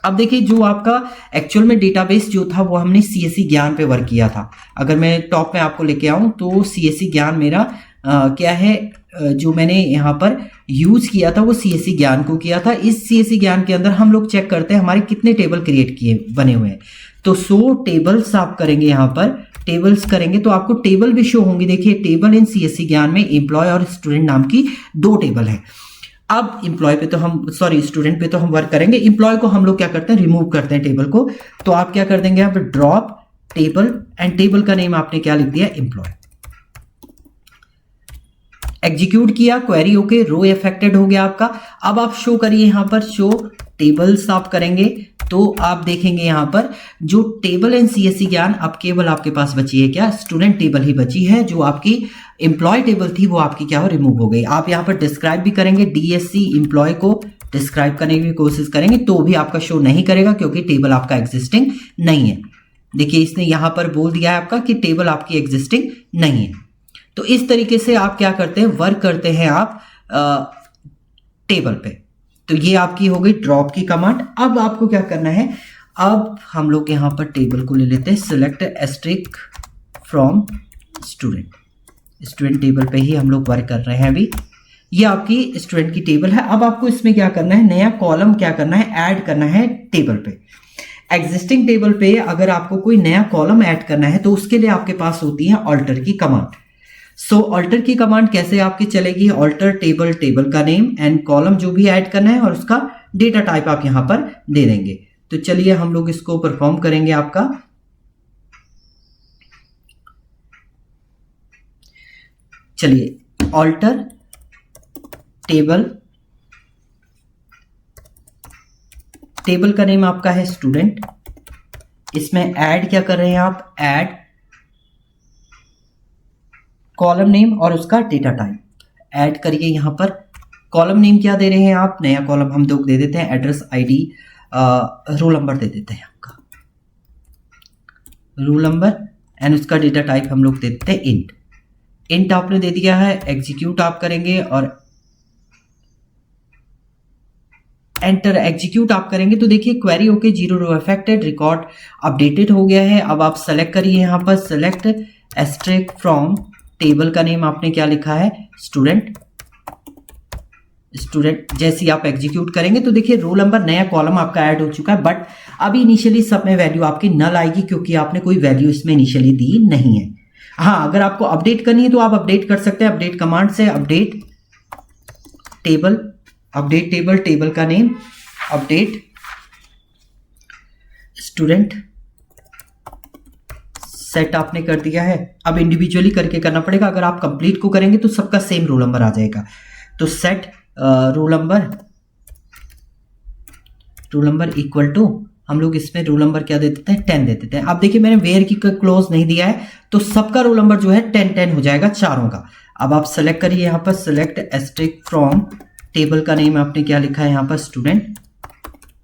अब देखिए जो आपका एक्चुअल में डेटाबेस जो था वो हमने CSE ज्ञान पे वर्क किया था। अगर मैं टॉप में आपको लेके आऊं तो CSE ज्ञान मेरा क्या है, जो मैंने यहाँ पर यूज किया था वो CSE ज्ञान को किया था। इस CSE ज्ञान के अंदर हम लोग चेक करते हैं हमारे कितने टेबल क्रिएट किए बने हुए हैं। तो 100 टेबल्स आप करेंगे, यहाँ पर टेबल्स करेंगे तो आपको टेबल भी शो होंगी। देखिए टेबल इन CSE ज्ञान में एम्प्लॉय और स्टूडेंट नाम की 2 टेबल है। अब एम्प्लॉय पे तो हम स्टूडेंट पे तो हम वर्क करेंगे, एम्प्लॉय को हम लोग क्या करते हैं, रिमूव करते हैं टेबल को। तो आप क्या कर देंगे यहाँ पे ड्रॉप टेबल, एंड टेबल का नेम आपने क्या लिख दिया, एम्प्लॉय। एग्जीक्यूट किया, क्वेरी ओके, रो अफेक्टेड हो गया आपका। अब आप शो करिए यहाँ पर, शो टेबल्स आप करेंगे तो आप देखेंगे यहाँ पर जो टेबल एंड CSE ज्ञान अब केवल आपके पास बची है क्या, स्टूडेंट टेबल ही बची है। जो आपकी एम्प्लॉय टेबल थी वो आपकी क्या हो, रिमूव हो गई। आप यहाँ पर डिस्क्राइब भी करेंगे, DSC एम्प्लॉय को डिस्क्राइब करने की कोशिश करेंगे तो भी आपका शो नहीं करेगा क्योंकि टेबल आपका एग्जिस्टिंग नहीं है। देखिए इसने यहाँ पर बोल दिया है आपका कि टेबल आपकी एग्जिस्टिंग नहीं है। तो इस तरीके से आप क्या करते हैं, वर्क करते हैं आप टेबल पे। तो ये आपकी हो गई ड्रॉप की कमांड। अब आपको क्या करना है, अब हम लोग यहाँ पर टेबल को ले लेते हैं, select asterisk from student table पे ही हम लोग वर्क कर रहे हैं अभी। ये आपकी स्टूडेंट की टेबल है। अब आपको इसमें क्या करना है, नया कॉलम क्या करना है, ऐड करना है टेबल पे। एग्जिस्टिंग टेबल पे अगर आपको कोई नया कॉलम ऐड करना है तो उसके लिए आपके पास होती है ऑल्टर की कमांड। सो ऑल्टर की कमांड कैसे आपकी चलेगी, ऑल्टर टेबल का नेम एंड कॉलम जो भी ऐड करना है और उसका डेटा टाइप आप यहां पर दे देंगे। तो चलिए हम लोग इसको परफॉर्म करेंगे आपका। चलिए ऑल्टर टेबल का नेम आपका है स्टूडेंट। इसमें ऐड क्या कर रहे हैं आप, ऐड कॉलम नेम और उसका डेटा टाइप ऐड करिए। यहां पर कॉलम नेम क्या दे रहे हैं आप, नया कॉलम हम लोग दे देते हैं एड्रेस, ID, रोल नंबर दे देते हैं आपका, रोल नंबर, एंड उसका डेटा टाइप हम लोग दे देते हैं इंट आपने दे दिया है। एग्जीक्यूट आप करेंगे और एंटर, एग्जीक्यूट आप करेंगे तो देखिए query okay, 0 row affected, record updated हो गया है। अब आप सेलेक्ट करिए यहाँ पर, सेलेक्ट एस्ट्रिक फ्रॉम टेबल का नेम आपने क्या लिखा है, स्टूडेंट। जैसे आप एग्जीक्यूट करेंगे तो देखिए रोल नंबर, नया कॉलम आपका ऐड हो चुका है। बट अभी इनिशियली सब में वैल्यू आपकी नल आएगी क्योंकि आपने कोई वैल्यू इसमें इनिशियली दी नहीं है। हाँ, अगर आपको अपडेट करनी है तो आप अपडेट कर सकते हैं, अपडेट कमांड से। अपडेट टेबल का नेम, अपडेट स्टूडेंट, सेट आपने कर दिया है। अब इंडिविजुअली करके करना पड़ेगा, अगर आप कंप्लीट को करेंगे तो सबका सेम रोल नंबर आ जाएगा। तो set roll number equal to हम लोग इसमें रोल नंबर क्या दे देते हैं, 10 दे देते हैं। अब देखिए मैंने वेयर की क्लोज नहीं दिया है तो सबका रोल नंबर जो है 10 हो जाएगा चारों का। अब आप सेलेक्ट करिए यहाँ पर, सेलेक्ट एस्ट्रिक फ्रॉम, टेबल का नेम आपने क्या लिखा है यहाँ पर, स्टूडेंट।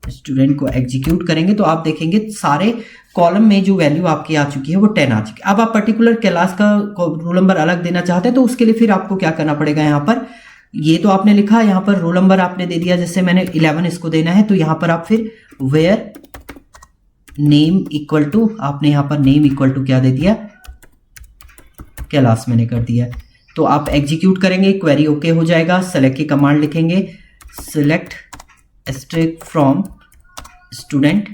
स्टूडेंट को एग्जीक्यूट करेंगे तो आप देखेंगे सारे कॉलम में जो वैल्यू आपकी आ चुकी है वो 10 आ चुकी है। अब आप पर्टिकुलर क्लास का रोल नंबर अलग देना चाहते हैं तो उसके लिए फिर आपको क्या करना पड़ेगा, यहाँ पर ये तो आपने लिखा, यहाँ पर रोल नंबर आपने दे दिया, जैसे मैंने 11 इसको देना है तो यहाँ पर आप फिर वेयर नेम इक्वल टू, आपने यहाँ पर नेम इक्वल टू क्या दे दिया, क्लास मैंने कर दिया। तो आप एग्जीक्यूट करेंगे, क्वेरी ओके हो जाएगा। सेलेक्ट की कमांड लिखेंगे, सेलेक्ट एस्ट्रिक फ्रॉम स्टूडेंट,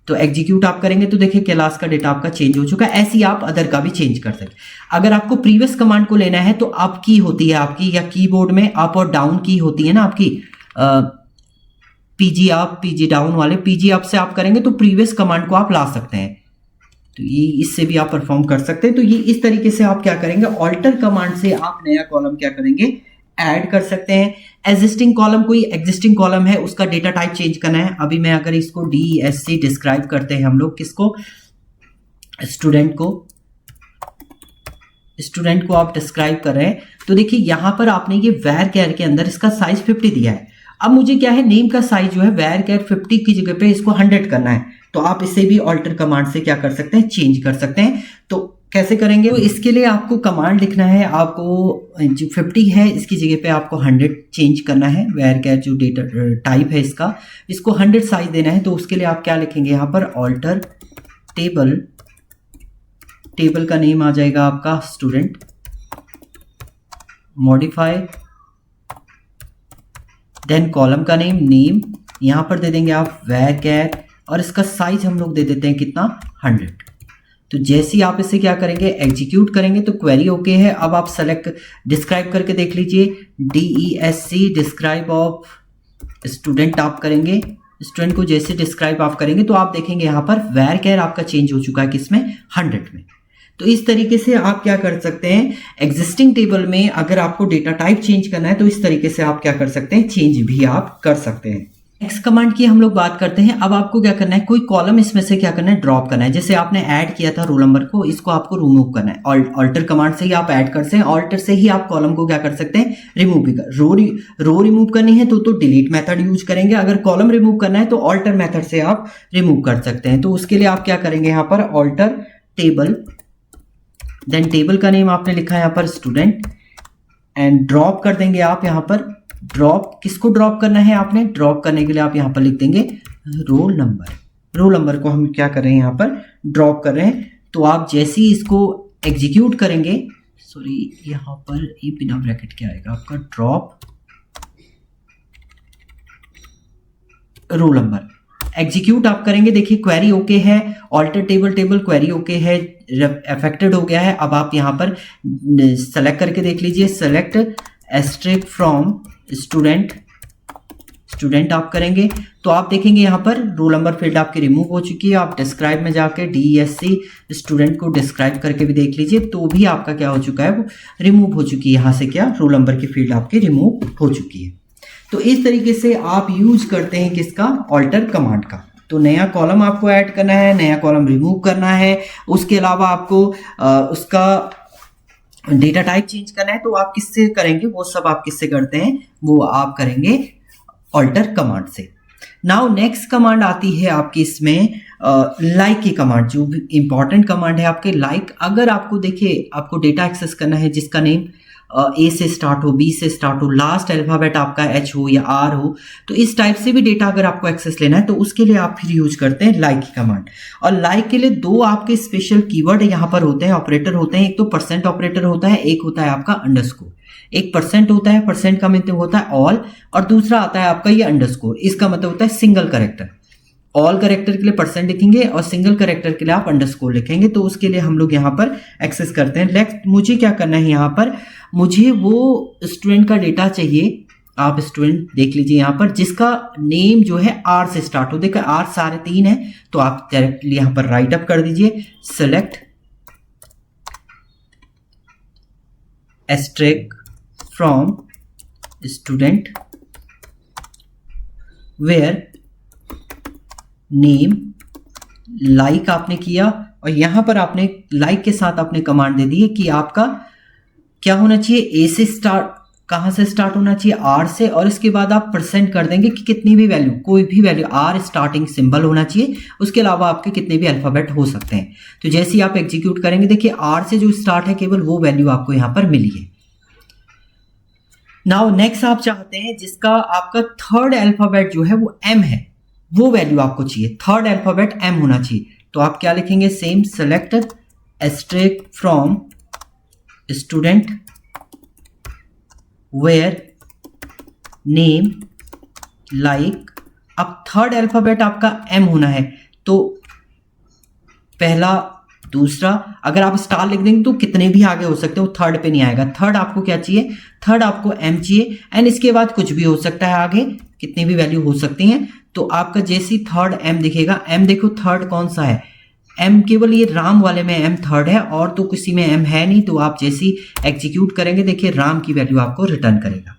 तो एग्जीक्यूट आप करेंगे तो देखिए क्लास का डेटा आपका चेंज हो चुका है। ऐसे ही आप अदर का भी चेंज कर सकते। अगर आपको प्रीवियस कमांड को लेना है तो अप की होती है आपकी, या कीबोर्ड में अप और डाउन की होती है ना आपकी, पीजी अप पीजी डाउन वाले, पीजी अप से आप करेंगे तो प्रीवियस कमांड को आप ला सकते हैं, तो ये इससे भी आप परफॉर्म कर सकते हैं। तो ये इस तरीके से आप क्या करेंगे, ऑल्टर कमांड से आप नया कॉलम क्या करेंगे, ऐड कर सकते हैं। एग्जिस्टिंग कॉलम, कोई एग्जिस्टिंग कॉलम है उसका डेटा टाइप चेंज करना है। अभी मैं अगर इसको DESC डिस्क्राइब करते हैं हम लोग, किसको, स्टूडेंट को आप डिस्क्राइब कर रहे हैं तो देखिए यहां पर आपने ये वैर कैर के अंदर इसका साइज 50 दिया है। अब मुझे क्या है, नेम का साइज जो है वैर कैर 50 की जगह पे इसको 100 करना है, तो आप इसे भी ऑल्टर कमांड से क्या कर सकते हैं, चेंज कर सकते हैं। तो कैसे करेंगे, तो इसके लिए आपको कमांड लिखना है, आपको जो 50 है इसकी जगह पे आपको 100 चेंज करना है। वेयर कैर जो डेटा टाइप है इसको 100 साइज देना है। तो उसके लिए आप क्या लिखेंगे यहाँ पर, ऑल्टर टेबल का नेम आ जाएगा आपका स्टूडेंट, मॉडिफाई, देन कॉलम का नेम यहाँ पर दे देंगे आप वेयर कैर, और इसका साइज हम लोग दे देते हैं कितना, 100। तो जैसे ही आप इसे क्या करेंगे, एग्जीक्यूट करेंगे तो क्वेरी ओके है। अब आप सेलेक्ट डिस्क्राइब करके देख लीजिए, DESC डिस्क्राइब ऑफ स्टूडेंट आप करेंगे, स्टूडेंट को जैसे डिस्क्राइब आप करेंगे तो आप देखेंगे यहाँ पर वेयर कैर आपका चेंज हो चुका है किसमें, 100 में। तो इस तरीके से आप क्या कर सकते हैं, एग्जिस्टिंग टेबल में अगर आपको डेटा टाइप चेंज करना है तो इस तरीके से आप क्या कर सकते हैं, चेंज भी आप कर सकते हैं। नेक्स्ट कमांड की हम लोग बात करते हैं। अब आपको क्या करना है, कोई कॉलम इसमें से क्या करना है, ड्रॉप करना है। जैसे आपने ऐड किया था रोल नंबर को, इसको आपको रिमूव करना है। ऑल्टर कमांड से ही आप ऐड कर सकते हैं, ऑल्टर से ही आप कॉलम को क्या कर सकते हैं, रिमूव भी कर। रो रिमूव करनी है तो डिलीट मेथड यूज करेंगे, अगर कॉलम रिमूव करना है तो ऑल्टर मेथड से आप रिमूव कर सकते हैं। तो उसके लिए आप क्या करेंगे, यहाँ पर ऑल्टर टेबल, देन टेबल का नेम आपने लिखा है यहाँ पर स्टूडेंट, एंड ड्रॉप कर देंगे आप यहाँ पर, ड्रॉप किसको ड्रॉप करना है, आपने ड्रॉप करने के लिए आप यहाँ पर लिख देंगे रोल नंबर को हम क्या कर रहे हैं, यहाँ पर ड्रॉप कर रहे हैं। तो आप जैसे ही इसको एग्जीक्यूट करेंगे, सॉरी यहाँ पर ये बिना ब्रैकेट के आएगा आपका, ड्रॉप रोल नंबर, एग्जीक्यूट आप करेंगे। देखिए क्वेरी ओके है, ऑल्टर टेबल क्वेरी ओके है, अफेक्टेड हो गया है। अब आप यहाँ पर सेलेक्ट करके देख लीजिए, सेलेक्ट एस्ट्रिक फ्रॉम स्टूडेंट आप करेंगे तो आप देखेंगे यहाँ पर रोल नंबर फील्ड आपकी रिमूव हो चुकी है। आप डिस्क्राइब में जाके DESC स्टूडेंट को डिस्क्राइब करके भी देख लीजिए, तो भी आपका क्या हो चुका है, वो रिमूव हो चुकी है। यहाँ से क्या, रोल नंबर की फील्ड आपकी रिमूव हो चुकी है। तो इस तरीके से आप यूज करते हैं किसका, ऑल्टर कमांड का। तो नया कॉलम आपको ऐड करना है, नया कॉलम रिमूव करना है, उसके अलावा आपको उसका डेटा टाइप चेंज करना है, तो आप किससे करेंगे, वो सब आप किससे करते हैं, वो आप करेंगे ऑल्टर कमांड से। नाउ नेक्स्ट कमांड आती है आपकी इसमें लाइक की कमांड, जो इंपॉर्टेंट कमांड है आपके लाइक। अगर आपको देखिए आपको डेटा एक्सेस करना है जिसका नेम A से स्टार्ट हो, B से स्टार्ट हो, लास्ट अल्फाबेट आपका H हो या R हो, तो इस टाइप से भी डेटा अगर आपको एक्सेस लेना है तो उसके लिए आप फिर यूज करते हैं लाइक की कमांड। और लाइक के लिए दो आपके स्पेशल कीवर्ड यहाँ पर होते हैं, ऑपरेटर होते हैं। एक तो परसेंट ऑपरेटर होता है, एक होता है आपका अंडरस्कोर। एक परसेंट होता है, परसेंट का मतलब होता है ऑल, और दूसरा आता है आपका ये अंडरस्कोर, इसका मतलब होता है सिंगल कैरेक्टर। ऑल कैरेक्टर के लिए परसेंट लिखेंगे और सिंगल कैरेक्टर के लिए आप अंडरस्कोर लिखेंगे। तो उसके लिए हम लोग यहाँ पर एक्सेस करते हैं। नेक्स्ट मुझे क्या करना है, यहाँ पर मुझे वो स्टूडेंट का डेटा चाहिए। आप स्टूडेंट देख लीजिए यहाँ पर जिसका नेम जो है R से स्टार्ट हो। देखिए R सारे 3 है, तो आप डायरेक्टली यहाँ पर राइट अप कर दीजिए, select asterisk from student where name like आपने किया, और यहां पर आपने लाइक के साथ आपने कमांड दे दी है कि आपका क्या होना चाहिए, ए से स्टार्ट, कहां से स्टार्ट होना चाहिए, आर से, और इसके बाद आप परसेंट कर देंगे कि कितनी भी वैल्यू, कोई भी वैल्यू, आर स्टार्टिंग सिंबल होना चाहिए, उसके अलावा आपके कितने भी अल्फाबेट हो सकते हैं। तो जैसे ही आप एग्जीक्यूट करेंगे देखिए आर से जो स्टार्ट है केवल वो वैल्यू आपको यहां पर मिली है। नाउ नेक्स्ट आप चाहते हैं जिसका आपका थर्ड अल्फाबेट जो है वो एम है, वो वैल्यू आपको चाहिए, थर्ड अल्फाबेट एम होना चाहिए। तो आप क्या लिखेंगे, same select asterisk from student where name like. अब थर्ड अल्फाबेट आपका एम होना है, तो पहला दूसरा, अगर आप स्टार लिख देंगे तो कितने भी आगे हो सकते हो, थर्ड पे नहीं आएगा। थर्ड आपको क्या चाहिए, थर्ड आपको एम चाहिए, एंड इसके बाद कुछ भी हो सकता है, आगे कितनी भी वैल्यू हो सकती हैं। तो आपका जैसी थर्ड एम दिखेगा, एम देखो थर्ड कौन सा है, एम केवल ये राम वाले में एम थर्ड है, और तो किसी में एम है नहीं। तो आप जैसी एग्जीक्यूट करेंगे देखिए राम की वैल्यू आपको रिटर्न करेगा।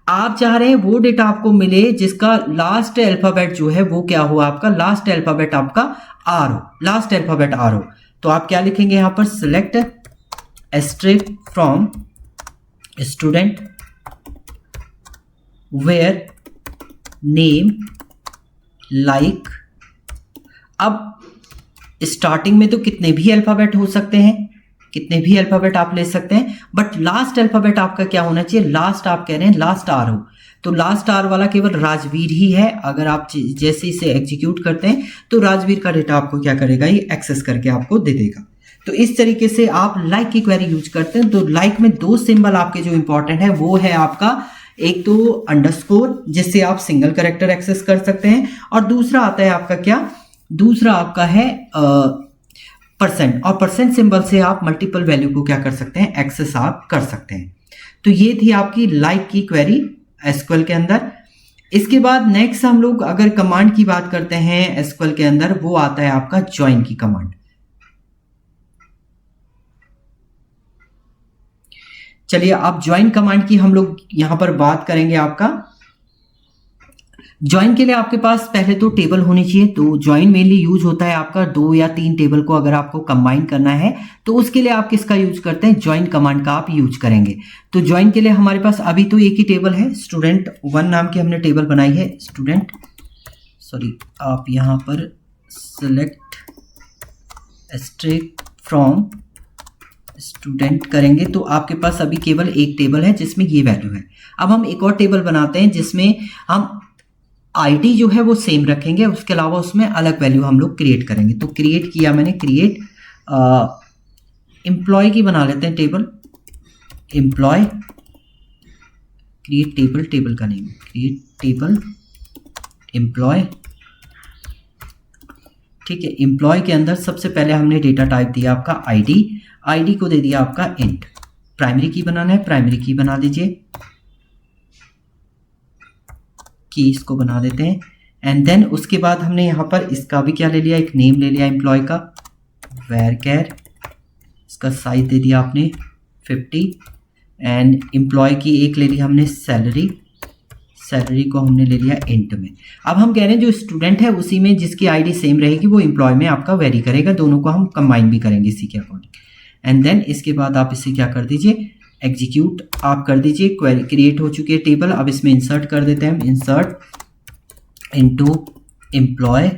आप चाह रहे हैं वो डेटा आपको मिले जिसका लास्ट अल्फाबेट जो है वो क्या हो, आपका लास्ट अल्फाबेट आपका आर हो, लास्ट अल्फाबेट आर हो। तो आप क्या लिखेंगे यहां पर, select asterisk from student where name like. अब स्टार्टिंग में तो कितने भी अल्फाबेट हो सकते हैं, कितने भी अल्फाबेट आप ले सकते हैं, बट लास्ट अल्फाबेट आपका क्या होना चाहिए, लास्ट आप कह रहे हैं लास्ट आर हो, तो लास्ट आर वाला केवल राजवीर ही है। अगर आप जैसे इसे एग्जीक्यूट करते हैं तो राजवीर का डेटा आपको क्या करेगा, ये एक्सेस करके आपको दे देगा। तो इस तरीके से आप लाइक की क्वेरी यूज करते हैं। तो लाइक में दो सिंबल आपके जो इंपॉर्टेंट है वो है आपका, एक तो अंडरस्कोर जिससे आप सिंगल कैरेक्टर एक्सेस कर सकते हैं, और दूसरा आता है आपका क्या, दूसरा आपका है परसेंट, और परसेंट सिंबल से आप मल्टीपल वैल्यू को क्या कर सकते हैं, एक्सेस आप कर सकते हैं। तो ये थी आपकी लाइक की क्वेरी एसक्यूएल के अंदर। इसके बाद नेक्स्ट हम लोग अगर कमांड की बात करते हैं एसक्यूएल के अंदर, वो आता है आपका ज्वाइन की कमांड। चलिए अब ज्वाइन कमांड की हम लोग यहां पर बात करेंगे। आपका ज्वाइन के लिए आपके पास पहले तो टेबल होनी चाहिए। तो ज्वाइन मेनली यूज होता है आपका 2 या 3 टेबल को अगर आपको कंबाइन करना है, तो उसके लिए आप किसका यूज करते हैं, ज्वाइन कमांड का आप यूज करेंगे। तो ज्वाइन के लिए हमारे पास अभी तो एक ही टेबल है, स्टूडेंट 1 नाम की हमने टेबल बनाई है, स्टूडेंट, सॉरी आप यहां पर सेलेक्ट एस्ट्रिक फ्रॉम स्टूडेंट करेंगे तो आपके पास अभी केवल एक टेबल है जिसमें ये वैल्यू है। अब हम एक और टेबल बनाते हैं जिसमें हम आईडी जो है वो सेम रखेंगे, उसके अलावा उसमें अलग वैल्यू हम लोग क्रिएट करेंगे। तो क्रिएट किया मैंने, क्रिएट एम्प्लॉय की बना लेते हैं table, employ, create table, table का नेम क्रिएट टेबल एम्प्लॉय, ठीक है। एम्प्लॉय के अंदर सबसे पहले हमने डेटा टाइप दिया आपका आईडी, आईडी को दे दिया आपका इंट, प्राइमरी की बनाना है, प्राइमरी की बना दीजिए, की इसको बना देते हैं। एंड देन उसके बाद हमने यहाँ पर इसका भी क्या ले लिया, एक नेम ले लिया एम्प्लॉय का, वेरकेर, इसका साइज दे दिया आपने 50, एंड एम्प्लॉय की एक ले लिया हमने सैलरी, सैलरी को हमने ले लिया इंट में। अब हम कह रहे हैं जो स्टूडेंट है उसी में जिसकी आईडी सेम रहेगी वो एम्प्लॉय में आपका वेरी करेगा, दोनों को हम कंबाइन भी करेंगे इसी के अकॉर्डिंग। एंड देन इसके बाद आप इसे क्या कर दीजिए, एग्जीक्यूट आप कर दीजिए। क्वेरी क्रिएट हो चुकी है टेबल, अब इसमें इंसर्ट कर देते हैं हम, insert into employ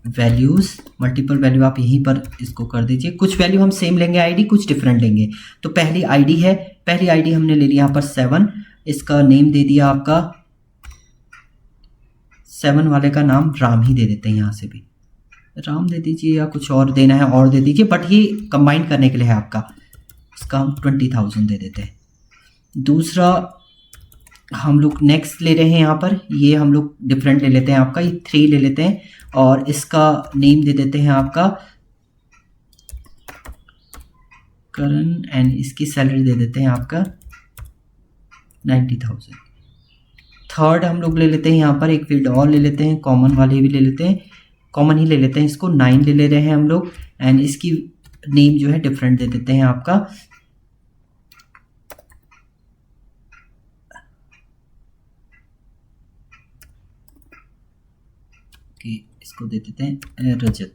values, multiple value आप यहीं पर इसको कर दीजिए। कुछ वैल्यू हम सेम लेंगे आईडी, कुछ डिफरेंट लेंगे। तो पहली आईडी है, पहली आईडी हमने ले लिया यहाँ पर 7, इसका नेम दे दिया आपका, 7 वाले का नाम राम ही दे देते हैं, यहाँ से भी राम दे दीजिए या कुछ और देना है और दे दीजिए, बट ये कंबाइन करने के लिए है आपका, इसका हम 20,000 दे देते हैं। दूसरा हम लोग नेक्स्ट ले रहे हैं यहाँ पर, ये हम लोग डिफरेंट ले लेते हैं आपका, ये 3 ले लेते हैं और इसका नेम दे देते हैं आपका करण, एंड इसकी सैलरी दे देते हैं आपका 90,000। थर्ड हम लोग ले लेते हैं यहाँ पर एक फील्ड और ले लेते हैं, कॉमन वाले भी ले लेते हैं, कॉमन ही ले लेते हैं, इसको 9 ले रहे हैं हम लोग, एंड इसकी नेम जो है डिफरेंट दे देते हैं आपका इसको दे देते हैं रजत,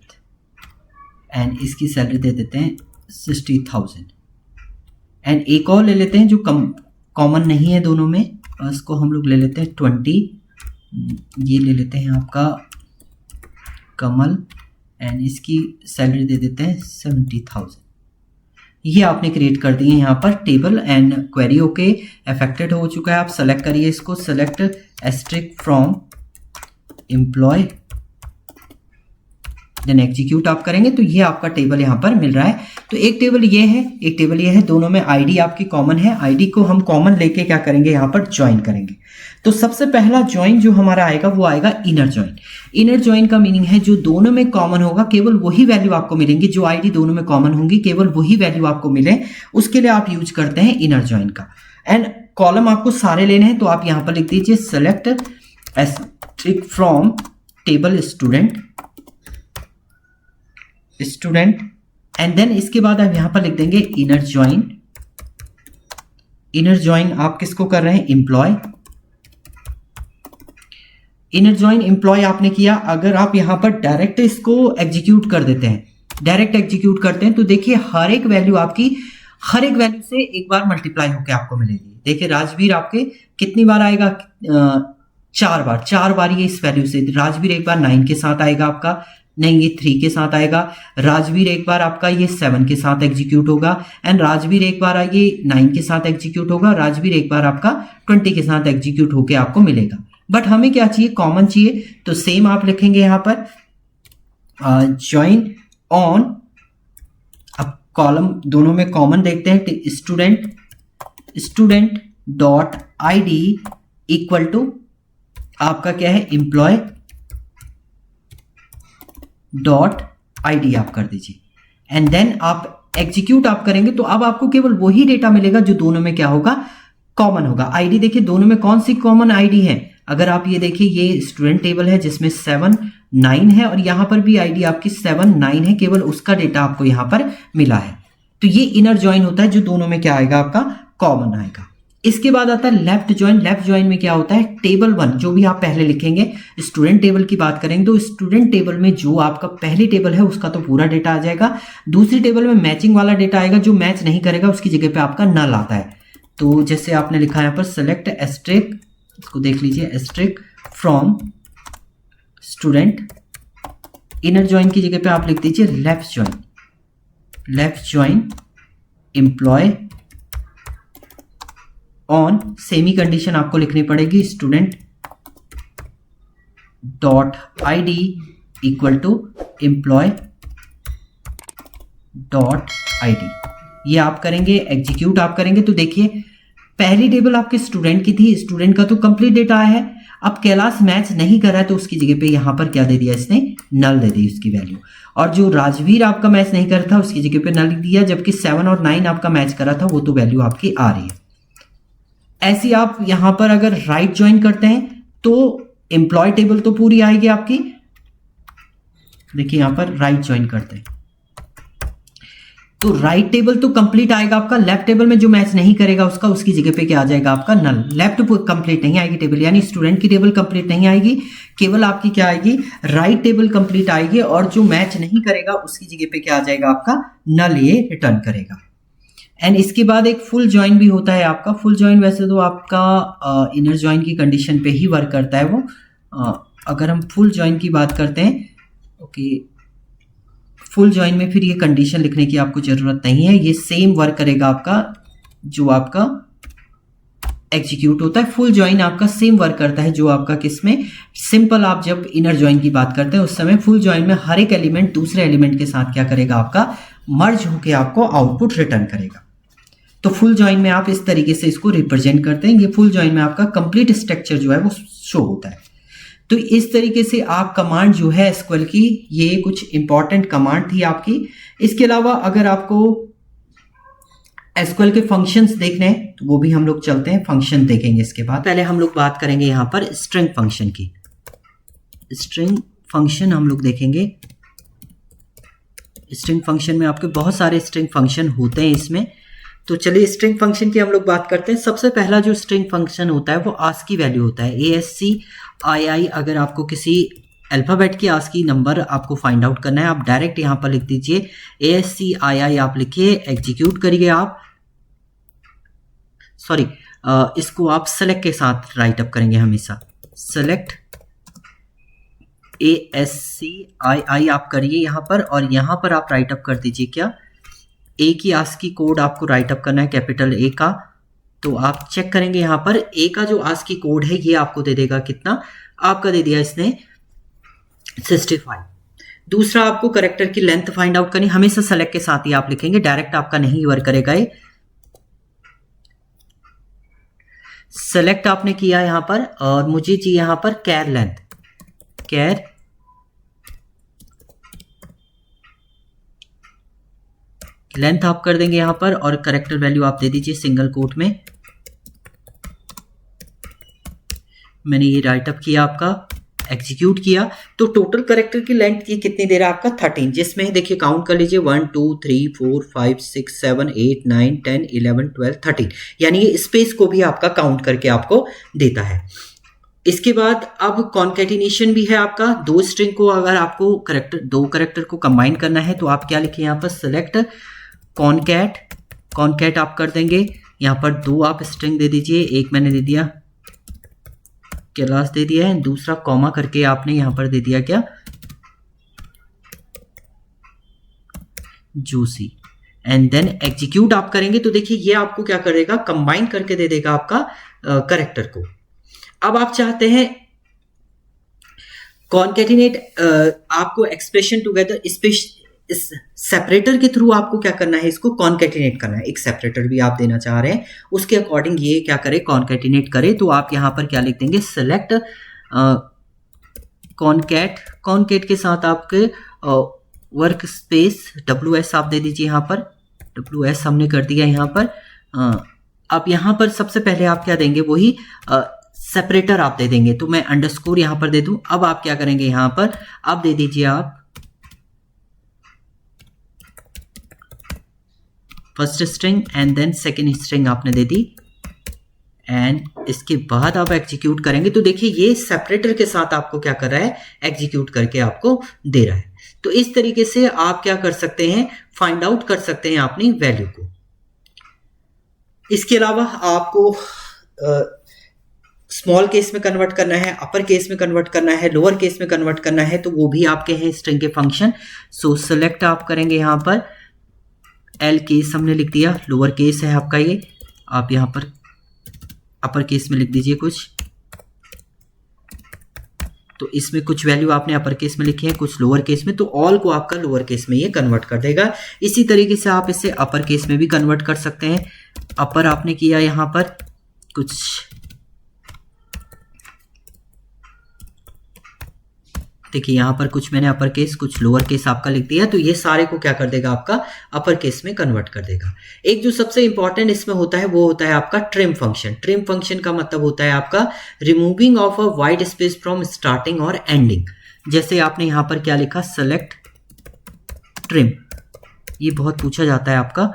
एंड इसकी सैलरी दे देते हैं 60,000। एंड एक और ले लेते हैं जो कॉमन नहीं है दोनों में, इसको हम लोग ले लेते हैं 20, ये ले लेते हैं आपका कमल, एंड इसकी सैलरी दे देते हैं 70,000। ये आपने क्रिएट कर दिए यहाँ पर table, and query okay affected हो चुका है। आप सेलेक्ट करिए इसको, select asterisk from employ, then execute आप करेंगे तो ये आपका टेबल यहाँ पर मिल रहा है। तो एक टेबल ये है, एक टेबल ये है, दोनों में आईडी आपकी कॉमन है। आईडी को हम कॉमन लेके क्या करेंगे, यहाँ पर ज्वाइन करेंगे। तो सबसे पहला ज्वाइन जो हमारा आएगा वो आएगा इनर ज्वाइन। इनर ज्वाइन का मीनिंग है जो दोनों में कॉमन होगा केवल वही वैल्यू आपको मिलेंगी, जो आईडी दोनों में कॉमन होंगी केवल वही वैल्यू आपको मिले, उसके लिए आप यूज करते हैं इनर ज्वाइन का। एंड कॉलम आपको सारे लेने हैं, तो आप यहाँ पर लिख दीजिए select asterisk from table student and then इसके बाद आप यहां पर लिख देंगे इनर ज्वाइन। इनर ज्वाइन आप किसको कर रहे हैं, एम्प्लॉय। इनर ज्वाइन एम्प्लॉय आपने किया। अगर आप यहां पर डायरेक्ट इसको एग्जीक्यूट कर देते हैं, डायरेक्ट एग्जीक्यूट करते हैं, तो देखिए हर एक वैल्यू आपकी हर एक वैल्यू से एक बार मल्टीप्लाई होकर आपको मिलेगी। देखिए राजवीर आपके कितनी बार आएगा, 4 बार ये इस वैल्यू से। राजवीर एक बार 9 के साथ आएगा आपका, नहीं ये 3 के साथ आएगा। राजवीर एक बार आपका ये 7 के साथ एग्जीक्यूट होगा, एंड राजवीर एक बार ये 9 के साथ एग्जीक्यूट होगा। राजवीर एक बार आपका 20 के साथ एग्जीक्यूट होके आपको मिलेगा। बट हमें क्या चाहिए, कॉमन चाहिए, तो सेम आप लिखेंगे यहां पर ज्वाइन ऑन। अब कॉलम दोनों में कॉमन देखते हैं, student dot ID equal to आपका क्या है, एम्प्लॉय डॉट आईडी आप कर दीजिए। एंड देन आप एग्जीक्यूट आप करेंगे तो अब आपको केवल वही डेटा मिलेगा जो दोनों में क्या होगा, कॉमन होगा। आईडी देखिए दोनों में कौन सी कॉमन आईडी है, अगर आप ये देखिए ये स्टूडेंट टेबल है जिसमें 7 9 है, और यहां पर भी आईडी आपकी 7 9 है, केवल उसका डेटा आपको यहां पर मिला है। तो ये इनर ज्वाइन होता है जो दोनों में क्या आएगा, आपका कॉमन आएगा। इसके बाद आता है लेफ्ट ज्वाइन। लेफ्ट ज्वाइन में क्या होता है, टेबल 1 जो भी आप पहले लिखेंगे, स्टूडेंट टेबल की बात करेंगे तो स्टूडेंट टेबल में जो आपका पहली टेबल है उसका तो पूरा डेटा आ जाएगा। दूसरी टेबल में मैचिंग वाला डेटा आएगा, जो मैच नहीं करेगा उसकी जगह पे आपका नल आता है। तो जैसे आपने लिखा है यहाँ पर सेलेक्ट एस्ट्रिक, इसको देख लीजिए, asterisk from student. Inner join की जगह पे आप लिख दीजिए left join employ on. Same condition आपको लिखनी पड़ेगी, student dot ID equal to employ dot ID. ये आप करेंगे, एग्जीक्यूट आप करेंगे तो देखिए पहली टेबल आपके स्टूडेंट की थी, स्टूडेंट का तो कंप्लीट डेटा आया है। अब कैलाश मैच नहीं कर रहा है तो उसकी जगह पे यहां पर क्या दे दिया, इसने नल दे दी उसकी वैल्यू। और जो राजवीर आपका मैच नहीं कर रहा था उसकी जगह पे नल दिया, जबकि 7 और 9 आपका मैच कर रहा था, वो तो वैल्यू आपकी आ रही है। ऐसी आप यहां पर अगर राइट ज्वाइन करते हैं तो एम्प्लॉय टेबल तो पूरी आएगी आपकी। देखिए यहां पर राइट ज्वाइन करते हैं तो राइट टेबल तो कंप्लीट आएगा आपका। लेफ्ट टेबल में जो मैच नहीं करेगा उसकी जगह पे क्या आ जाएगा, आपका नल। लेफ्ट कंप्लीट नहीं आएगी टेबल, यानी स्टूडेंट की टेबल कंप्लीट नहीं आएगी, केवल आपकी क्या आएगी, राइट टेबल कंप्लीट आएगी, और जो मैच नहीं करेगा उसकी जगह पे क्या आ जाएगा, आपका नल ये रिटर्न करेगा। एंड इसके बाद एक फुल ज्वाइन भी होता है आपका। फुल ज्वाइन वैसे तो आपका इनर ज्वाइन की कंडीशन पे ही वर्क करता है वो। अगर हम फुल ज्वाइन की बात करते हैं, ओके, फुल ज्वाइन में फिर ये कंडीशन लिखने की आपको जरूरत नहीं है, ये सेम वर्क करेगा आपका जो आपका एग्जीक्यूट होता है। फुल ज्वाइन आपका सेम वर्क करता है जो आपका किसमें, सिंपल आप जब इनर ज्वाइन की बात करते हैं उस समय फुल ज्वाइन में हर एक एलिमेंट दूसरे एलिमेंट के साथ क्या करेगा, आपका मर्ज होके आपको आउटपुट रिटर्न करेगा। तो फुल ज्वाइन में आप इस तरीके से इसको रिप्रेजेंट करते हैं। ये फुल ज्वाइन में आपका कंप्लीट स्ट्रक्चर जो है वो शो होता है। तो इस तरीके से आप कमांड जो है एसक्यूएल की, ये कुछ इंपॉर्टेंट कमांड थी आपकी। इसके अलावा अगर आपको एसक्यूएल के फंक्शंस देखने हैं तो वो भी हम लोग चलते हैं, फंक्शन देखेंगे इसके बाद। पहले हम लोग बात करेंगे यहां पर स्ट्रिंग फंक्शन की। स्ट्रिंग फंक्शन हम लोग देखेंगे। स्ट्रिंग फंक्शन में आपके बहुत सारे स्ट्रिंग फंक्शन होते हैं इसमें। तो चलिए स्ट्रिंग फंक्शन की हम लोग बात करते हैं। सबसे पहला जो स्ट्रिंग फंक्शन होता है वो आस्की वैल्यू होता है, ASCII। अगर आपको किसी अल्फ़ाबेट की आस्की नंबर आपको फाइंड आउट करना है। आप डायरेक्ट यहाँ पर लिख दीजिए ASCII, आप लिखिए, एग्जीक्यूट करिए आप, सॉरी इसको आप सेलेक्ट के साथ राइट अप करेंगे हमेशा, सेलेक्ट ASCII आप करिए यहाँ पर, और यहाँ पर आप राइट अप कर दीजिए क्या, ए की आस्की कोड आपको राइट अप करना है, कैपिटल ए का। तो आप चेक करेंगे यहाँ पर ए का जो आस्की कोड है ये आपको दे देगा कितना, आपका दे दिया इसने 65। दूसरा आपको करेक्टर की लेंथ फाइंड आउट करनी, हमेशा सेलेक्ट के साथ ही आप लिखेंगे, डायरेक्ट आपका नहीं वर्क करेगा ये। सेलेक्ट आपने किया यहाँ पर, और मुझे चाहिए यहाँ पर कैर लेंथ, कैर लेंथ आप कर देंगे यहाँ पर, और करेक्टर वैल्यू आप दे दीजिए सिंगल कोट में। मैंने ये राइट अप किया, आपका एग्जीक्यूट किया, तो टोटल करेक्टर की लेंथ ये कितनी दे रहा है आपका 13, जिसमें देखिए काउंट कर लीजिए 1 2 3 4 5 6 7 8 9 10 11 12 13, यानी ये स्पेस को भी आपका काउंट करके आपको देता है। इसके बाद अब कॉन्केटिनेशन भी है आपका, दो स्ट्रिंग को अगर आपको दो करेक्टर को कंबाइन करना है तो आप क्या लिखें यहाँ पर, सेलेक्ट कॉनकैट आप कर देंगे, यहाँ पर दो आप स्ट्रिंग दे दीजिए, एक मैंने दे दिया क्लास दे दिया है, दूसरा कॉमा करके आपने यहाँ पर दे दिया क्या, जूसी, एंड देन एग्जीक्यूट आप करेंगे तो देखिए ये आपको क्या करेगा, कंबाइन करके दे देगा आपका करेक्टर को। अब आप चाहते हैं कॉन्केटिनेट, आपको एक्सप्रेशन टुगेदर इस सेपरेटर के थ्रू आपको क्या करना है, इसको कॉन्केटिनेट करना है, एक सेपरेटर भी आप देना चाह रहे हैं, उसके अकॉर्डिंग ये क्या करे, कॉन्केटिनेट करे। तो आप यहाँ पर क्या लिख देंगे, सेलेक्ट कॉनकैट के साथ आपके वर्क स्पेस WS आप दे दीजिए, यहाँ पर WS हमने कर दिया यहाँ पर। अब यहाँ पर सबसे पहले आप क्या देंगे, वही सेपरेटर आप दे देंगे, तो मैं अंडरस्कोर यहाँ पर दे दूं। अब आप क्या करेंगे, यहाँ पर आप दे दीजिए आप first string and then second string आपने दे दी, एंड इसके बाद आप एग्जीक्यूट करेंगे तो देखिए ये सेपरेटर के साथ आपको क्या कर रहा है, एग्जीक्यूट करके आपको दे रहा है। तो इस तरीके से आप क्या कर सकते हैं, फाइंड आउट कर सकते हैं अपनी वैल्यू को। इसके अलावा आपको स्मॉल केस में कन्वर्ट करना है, अपर केस में कन्वर्ट करना है, लोअर केस में कन्वर्ट करना है, तो वो भी आपके हैं स्ट्रिंग के फंक्शन। सो सेलेक्ट आप करेंगे यहाँ पर, एल केस हमने लिख दिया, लोअर केस है आपका ये, आप यहाँ पर अपर केस में लिख दीजिए कुछ, तो इसमें कुछ वैल्यू आपने अपर केस में लिखी है, कुछ लोअर केस में, तो ऑल को आपका लोअर केस में ये कन्वर्ट कर देगा। इसी तरीके से आप इसे अपर केस में भी कन्वर्ट कर सकते हैं। अपर आपने किया यहाँ पर कुछ, देखिए यहाँ पर कुछ मैंने अपर केस कुछ लोअर केस आपका लिख दिया, तो ये सारे को क्या कर देगा, आपका अपर केस में कन्वर्ट कर देगा। एक जो सबसे इंपॉर्टेंट इसमें होता है वो होता है आपका ट्रिम फंक्शन। ट्रिम फंक्शन का मतलब होता है आपका removing of a wide space from starting और एंडिंग। जैसे आपने यहाँ पर क्या लिखा, सेलेक्ट ट्रिम, ये बहुत पूछा जाता है आपका।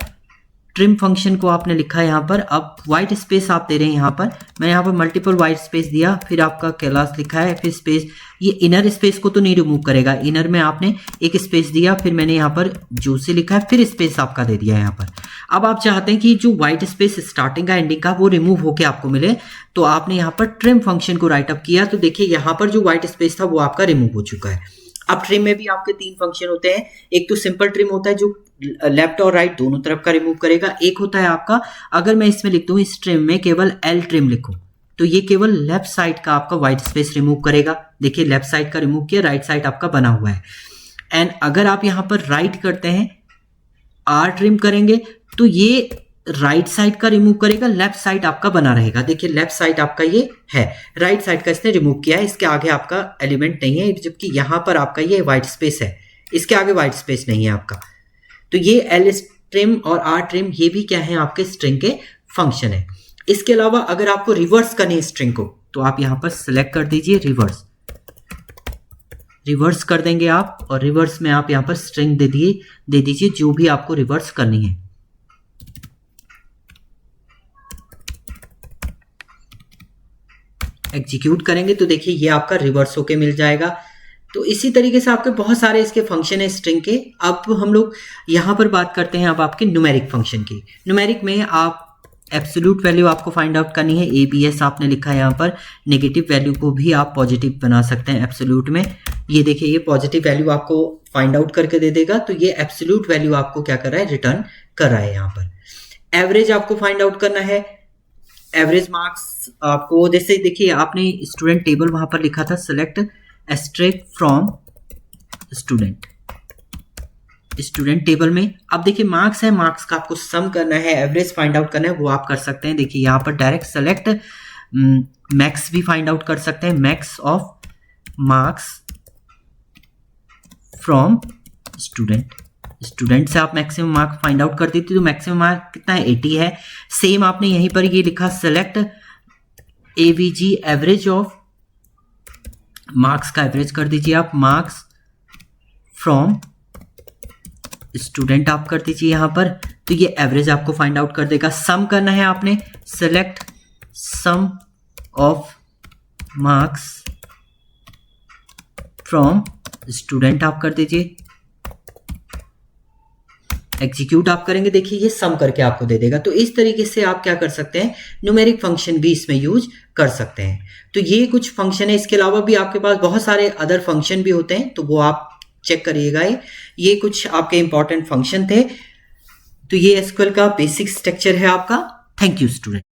ट्रिम फंक्शन को आपने लिखा है यहाँ पर, अब वाइट स्पेस आप दे रहे हैं यहाँ पर, मैंने यहाँ पर मल्टीपल वाइट स्पेस दिया, फिर आपका क्लास लिखा है, फिर स्पेस, ये इनर स्पेस को तो नहीं रिमूव करेगा, इनर में आपने एक स्पेस दिया, फिर मैंने यहाँ पर जूसी लिखा है, फिर स्पेस आपका दे दिया यहाँ पर। अब आप चाहते हैं कि जो वाइट स्पेस स्टार्टिंग का एंडिंग का वो रिमूव होकर आपको मिले, तो आपने यहाँ पर ट्रिम फंक्शन को राइट अप किया, तो देखिए यहाँ पर जो व्हाइट स्पेस था वो आपका रिमूव हो चुका है। अब ट्रिम में भी आपके तीन फंक्शन होते हैं, एक तो सिंपल ट्रिम होता है जो लेफ्ट और राइट दोनों तरफ का रिमूव करेगा, एक होता है आपका, अगर मैं इसमें लिख दूं इस ट्रिम में केवल एल ट्रिम लिखूं तो ये केवल लेफ्ट साइड का आपका व्हाइट स्पेस रिमूव करेगा। देखिए लेफ्ट साइड का रिमूव किया, राइट साइड आपका बना हुआ है। एंड अगर आप यहां पर राइट करते हैं, आर ट्रिम करेंगे तो ये राइट साइड का रिमूव करेगा, लेफ्ट साइड आपका बना रहेगा। देखिए लेफ्ट साइड आपका ये है, राइट साइड का इसने रिमूव किया है, इसके आगे आपका एलिमेंट नहीं है, जबकि यहां पर आपका ये व्हाइट स्पेस है, इसके आगे व्हाइट स्पेस नहीं है आपका। तो ये एल ट्रिम और आर ट्रिम ये भी क्या है, आपके स्ट्रिंग के फंक्शन है। इसके अलावा अगर आपको रिवर्स करनी है स्ट्रिंग को, तो आप यहां पर सिलेक्ट कर दीजिए रिवर्स कर देंगे आप, और रिवर्स में आप यहां पर स्ट्रिंग दे दीजिए जो भी आपको रिवर्स करनी है। एग्जीक्यूट करेंगे तो देखिए ये आपका रिवर्स होके मिल जाएगा। तो इसी तरीके से आपके बहुत सारे इसके फंक्शन है स्ट्रिंग के। अब हम लोग यहाँ पर बात करते हैं अब आपके न्यूमेरिक फंक्शन की। न्यूमेरिक में आप एब्सोल्यूट वैल्यू आपको फाइंड आउट करनी है, ABS आपने लिखा है यहाँ पर। नेगेटिव वैल्यू को भी आप पॉजिटिव बना सकते हैं एब्सोल्यूट में। ये देखिए ये पॉजिटिव वैल्यू आपको फाइंड आउट करके दे देगा, तो ये एब्सोल्यूट वैल्यू आपको क्या कर रहा है, रिटर्न कर रहा है यहाँ पर। एवरेज आपको फाइंड आउट करना है। एवरेज मार्क्स आपको जैसे देखिए आपने स्टूडेंट टेबल वहां पर लिखा था, select asterisk from student, student table में। अब देखिए मार्क्स है, मार्क्स का आपको सम करना है, एवरेज फाइंड आउट करना है, वो आप कर सकते हैं। देखिए यहाँ पर डायरेक्ट सेलेक्ट मैक्स भी फाइंड आउट कर सकते हैं, max of marks from student. Student से आप मैक्सिमम मार्क फाइंड आउट कर देती तो मैक्सिमम मार्क कितना है, 80 है। सेम आपने यहीं पर ये लिखा, select AVG average of, marks का एवरेज कर दीजिए आप, मार्क्स फ्रॉम स्टूडेंट आप कर दीजिए यहां पर, तो ये एवरेज आपको फाइंड आउट कर देगा। सम करना है आपने, select sum of marks from student आप कर दीजिए, एग्जीक्यूट आप करेंगे, देखिए ये सम करके आपको दे देगा। तो इस तरीके से आप क्या कर सकते हैं, न्यूमेरिक फंक्शन भी इसमें यूज कर सकते हैं। तो ये कुछ फंक्शन है, इसके अलावा भी आपके पास बहुत सारे अदर फंक्शन भी होते हैं, तो वो आप चेक करिएगा। ये कुछ आपके इंपॉर्टेंट फंक्शन थे। तो ये एसक्यूएल का बेसिक स्ट्रक्चर है आपका। Thank you student.